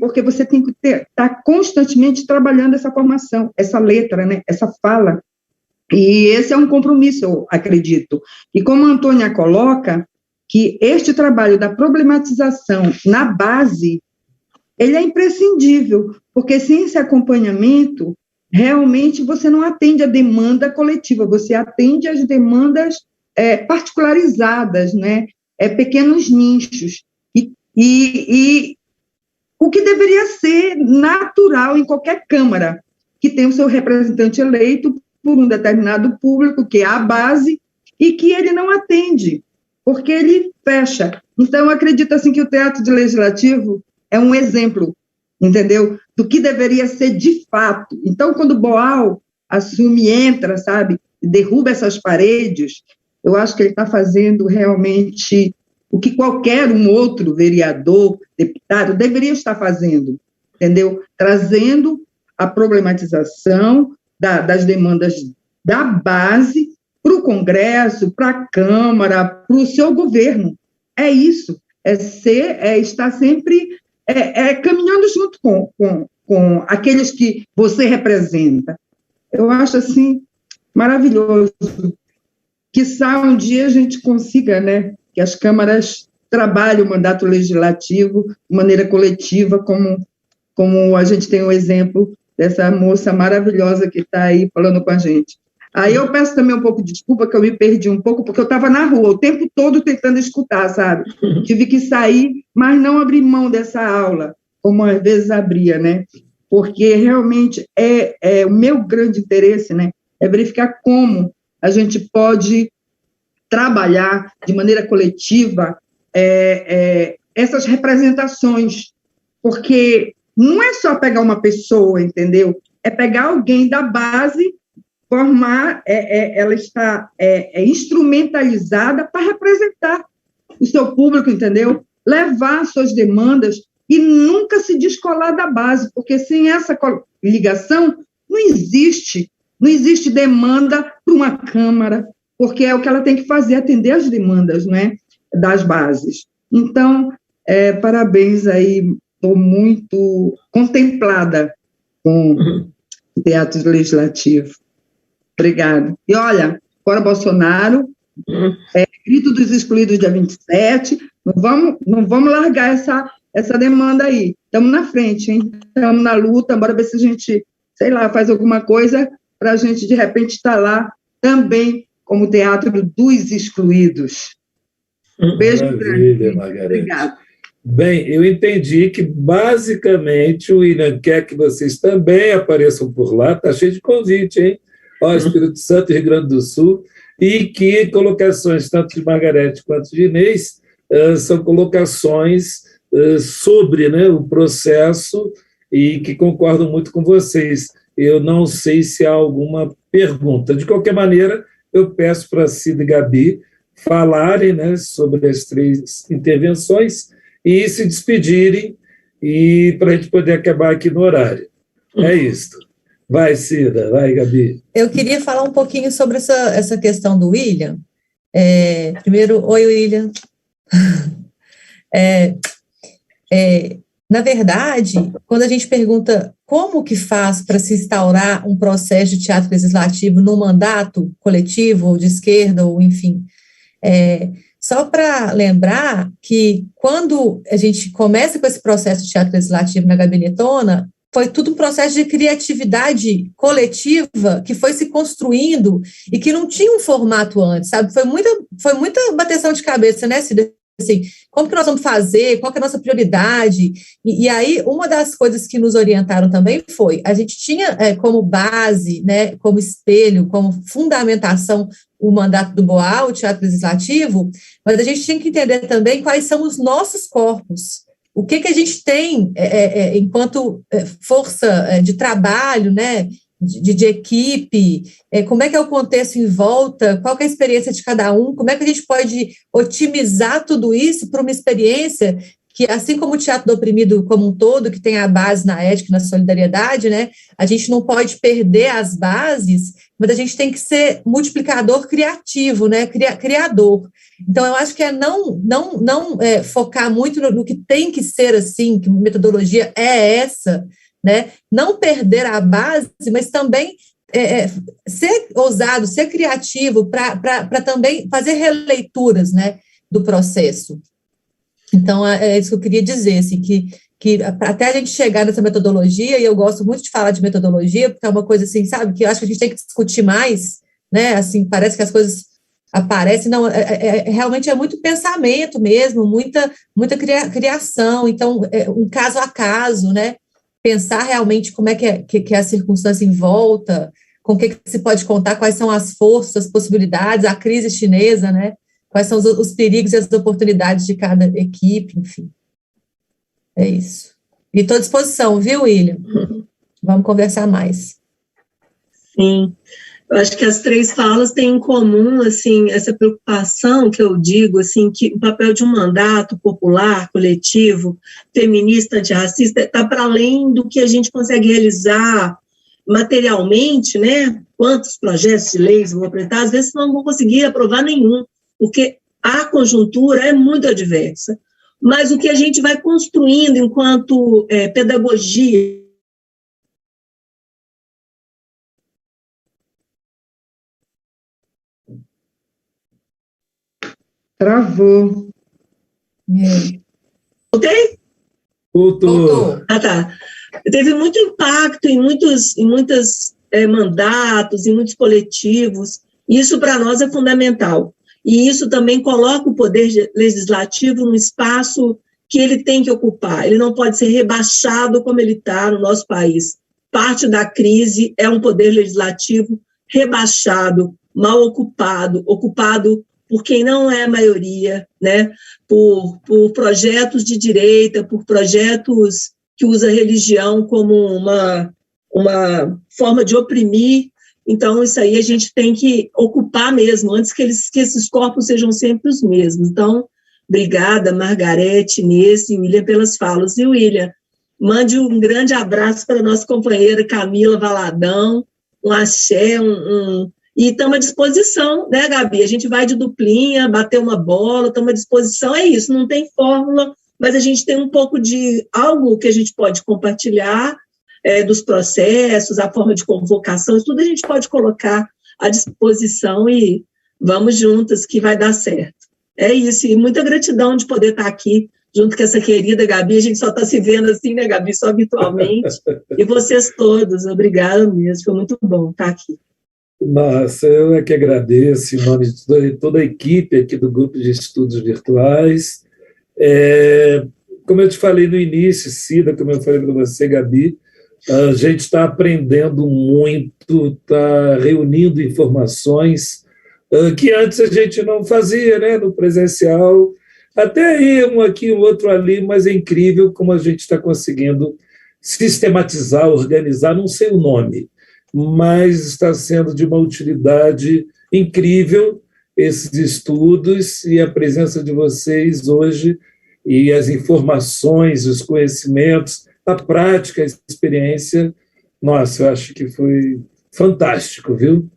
[SPEAKER 11] porque você tem que estar constantemente trabalhando essa formação, essa letra, né? Essa fala. E esse é um compromisso, eu acredito. E como a Antônia coloca, que este trabalho da problematização na base, ele é imprescindível, porque sem esse acompanhamento, realmente você não atende a demanda coletiva, você atende às demandas particularizadas, né? Pequenos nichos. E o que deveria ser natural em qualquer Câmara, que tem o seu representante eleito por um determinado público, que é a base, e que ele não atende, porque ele fecha. Então, eu acredito assim, que o teatro de legislativo é um exemplo, entendeu? Do que deveria ser de fato. Então, quando o Boal assume, entra, sabe, derruba essas paredes, eu acho que ele está fazendo realmente o que qualquer um outro vereador, deputado, deveria estar fazendo, entendeu? Trazendo a problematização das demandas da base para o Congresso, para a Câmara, para o seu governo. É isso, estar sempre caminhando junto com aqueles que você representa. Eu acho, assim, maravilhoso. Quiçá um dia a gente consiga, né, que as câmaras trabalhem o mandato legislativo de maneira coletiva, como a gente tem o exemplo dessa moça maravilhosa que está aí falando com a gente. Aí eu peço também um pouco de desculpa, que eu me perdi um pouco, porque eu estava na rua o tempo todo tentando escutar, sabe? Tive que sair, mas não abrir mão dessa aula, como às vezes abria, né? Porque realmente o meu grande interesse, né, é verificar como a gente pode trabalhar de maneira coletiva essas representações, porque não é só pegar uma pessoa, entendeu? É pegar alguém da base, formar, ela está instrumentalizada para representar o seu público, entendeu? Levar suas demandas e nunca se descolar da base, porque sem essa ligação não existe demanda para uma Câmara, porque é o que ela tem que fazer, atender as demandas, não é, das bases. Então, parabéns aí, estou muito contemplada com o teatro legislativo. Obrigada. E olha, fora Bolsonaro, grito dos excluídos dia 27, não vamos largar essa demanda aí. Estamos na frente, hein? Estamos na luta, bora ver se a gente, sei lá, faz alguma coisa para a gente, de repente, estar lá também como teatro dos excluídos. Beijo grande. Obrigada.
[SPEAKER 1] Bem, eu entendi que, basicamente, o William quer que vocês também apareçam por lá, está cheio de convite, hein? Ó, Espírito Santo e Rio Grande do Sul, e que colocações, tanto de Margarete quanto de Inês, são colocações sobre, né, o processo e que concordam muito com vocês. Eu não sei se há alguma pergunta. De qualquer maneira, eu peço para a Cida e Gabi falarem, né, sobre as 3 intervenções e se despedirem, e para a gente poder acabar aqui no horário. É isso. Vai, Cida, vai, Gabi.
[SPEAKER 3] Eu queria falar um pouquinho sobre essa questão do William. Primeiro, oi, William. Na verdade, quando a gente pergunta como que faz para se instaurar um processo de teatro legislativo num mandato coletivo, ou de esquerda, ou enfim, só para lembrar que quando a gente começa com esse processo de teatro legislativo na Gabinetona, foi tudo um processo de criatividade coletiva que foi se construindo e que não tinha um formato antes, sabe? Foi muita bateção de cabeça, né, Cida? Assim, como que nós vamos fazer, qual que é a nossa prioridade, e aí uma das coisas que nos orientaram também foi, a gente tinha como base, né, como espelho, como fundamentação o mandato do BOA, o Teatro Legislativo, mas a gente tinha que entender também quais são os nossos corpos, o que a gente tem enquanto força de trabalho, né, de equipe, como é que é o contexto em volta, qual que é a experiência de cada um, como é que a gente pode otimizar tudo isso para uma experiência que, assim como o teatro do oprimido como um todo, que tem a base na ética e na solidariedade, né, a gente não pode perder as bases, mas a gente tem que ser multiplicador criativo, né, criador. Então, eu acho que não focar muito no que tem que ser assim, que metodologia é essa, né? Não perder a base, mas também ser ousado, ser criativo para também fazer releituras, né, do processo. Então, é isso que eu queria dizer, assim, que até a gente chegar nessa metodologia, e eu gosto muito de falar de metodologia, porque é uma coisa assim, sabe, que eu acho que a gente tem que discutir mais, né, assim, parece que as coisas aparecem, não, realmente é muito pensamento mesmo, muita criação, então, um caso a caso, né, pensar realmente como é que é a circunstância em volta, com o que se pode contar, quais são as forças, as possibilidades, a crise chinesa, né? Quais são os perigos e as oportunidades de cada equipe, enfim. É isso. E estou à disposição, viu, William? Vamos conversar mais.
[SPEAKER 2] Sim. Eu acho que as três falas têm em comum, assim, essa preocupação que eu digo, assim, que o papel de um mandato popular, coletivo, feminista, antirracista, está para além do que a gente consegue realizar materialmente, né? Quantos projetos de leis vão apresentar, às vezes não vão conseguir aprovar nenhum, porque a conjuntura é muito adversa. Mas o que a gente vai construindo enquanto pedagogia,
[SPEAKER 11] Travou.
[SPEAKER 2] Voltei?
[SPEAKER 1] Voltou.
[SPEAKER 2] Ah, tá. Teve muito impacto em muitos mandatos, em muitos coletivos. Isso, para nós, é fundamental. E isso também coloca o poder legislativo num espaço que ele tem que ocupar. Ele não pode ser rebaixado como ele está no nosso país. Parte da crise é um poder legislativo rebaixado, mal ocupado por quem não é a maioria, né? Por projetos de direita, por projetos que usam a religião como uma forma de oprimir. Então, isso aí a gente tem que ocupar mesmo, antes que esses corpos sejam sempre os mesmos. Então, obrigada, Margarete, Inês e William, pelas falas. E, William, mande um grande abraço para a nossa companheira Camila Valadão, um axé, e estamos à disposição, né, Gabi? A gente vai de duplinha, bater uma bola, estamos à disposição, é isso, não tem fórmula, mas a gente tem um pouco de algo que a gente pode compartilhar, dos processos, a forma de convocação, isso tudo a gente pode colocar à disposição e vamos juntas que vai dar certo. É isso, e muita gratidão de poder estar aqui junto com essa querida Gabi, a gente só está se vendo assim, né, Gabi, só virtualmente, e vocês todos, obrigada mesmo, foi muito bom estar aqui.
[SPEAKER 1] Nossa, eu é que agradeço, em nome de toda a equipe aqui do Grupo de Estudos Virtuais. Como eu te falei no início, Cida, como eu falei para você, Gabi, a gente está aprendendo muito, está reunindo informações que antes a gente não fazia, né, no presencial, até aí um aqui, um outro ali, mas é incrível como a gente está conseguindo sistematizar, organizar, não sei o nome, mas está sendo de uma utilidade incrível esses estudos e a presença de vocês hoje e as informações, os conhecimentos, a prática, a experiência. Nossa, eu acho que foi fantástico, viu?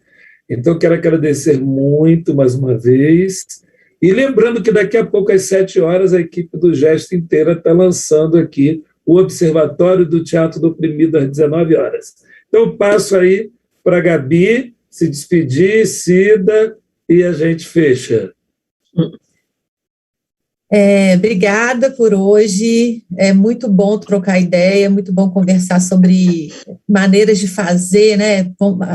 [SPEAKER 1] Então, quero agradecer muito mais uma vez e lembrando que daqui a pouco, às 7h, a equipe do Gesto inteira está lançando aqui o Observatório do Teatro do Oprimido às 19h. Então, eu passo aí para a Gabi se despedir, Cida, e a gente fecha.
[SPEAKER 3] Obrigada por hoje, é muito bom trocar ideia, muito bom conversar sobre maneiras de fazer, né,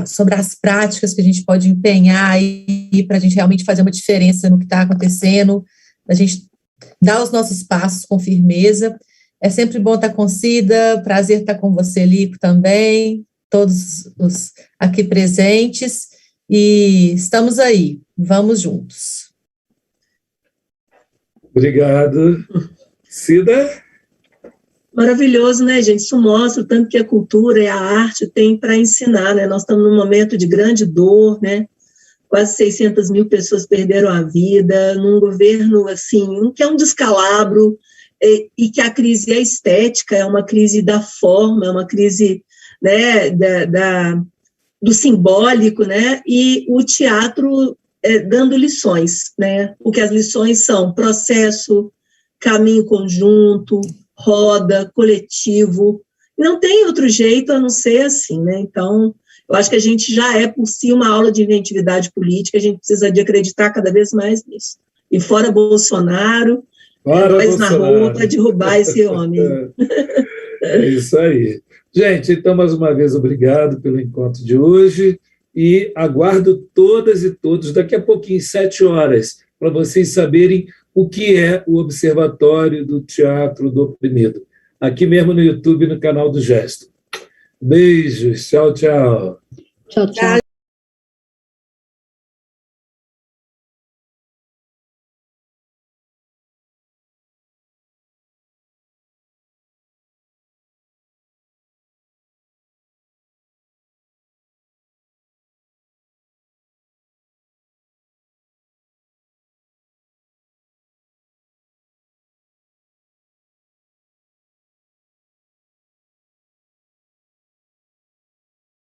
[SPEAKER 3] sobre as práticas que a gente pode empenhar para a gente realmente fazer uma diferença no que está acontecendo, a gente dar os nossos passos com firmeza. É sempre bom estar com Cida, prazer estar com você, Lico, também, todos os aqui presentes, e estamos aí, vamos juntos.
[SPEAKER 1] Obrigado. Cida?
[SPEAKER 2] Maravilhoso, né, gente? Isso mostra o tanto que a cultura e a arte têm para ensinar, né? Nós estamos num momento de grande dor, né? Quase 600 mil pessoas perderam a vida, num governo, assim, que é um descalabro, e que a crise é estética, é uma crise da forma, é uma crise, né, do simbólico, né? E o teatro dando lições, né? O que as lições são processo, caminho conjunto, roda, coletivo. Não tem outro jeito a não ser assim, né? Então, eu acho que a gente já é por si uma aula de inventividade política, a gente precisa de acreditar cada vez mais nisso. E fora Bolsonaro, nós na rua para derrubar esse homem.
[SPEAKER 1] É isso aí. Gente, então, mais uma vez, obrigado pelo encontro de hoje. E aguardo todas e todos daqui a pouquinho, 7 horas, para vocês saberem o que é o Observatório do Teatro do Oprimido. Aqui mesmo no YouTube, no canal do Gesto. Beijos, tchau, tchau.
[SPEAKER 4] Tchau, tchau.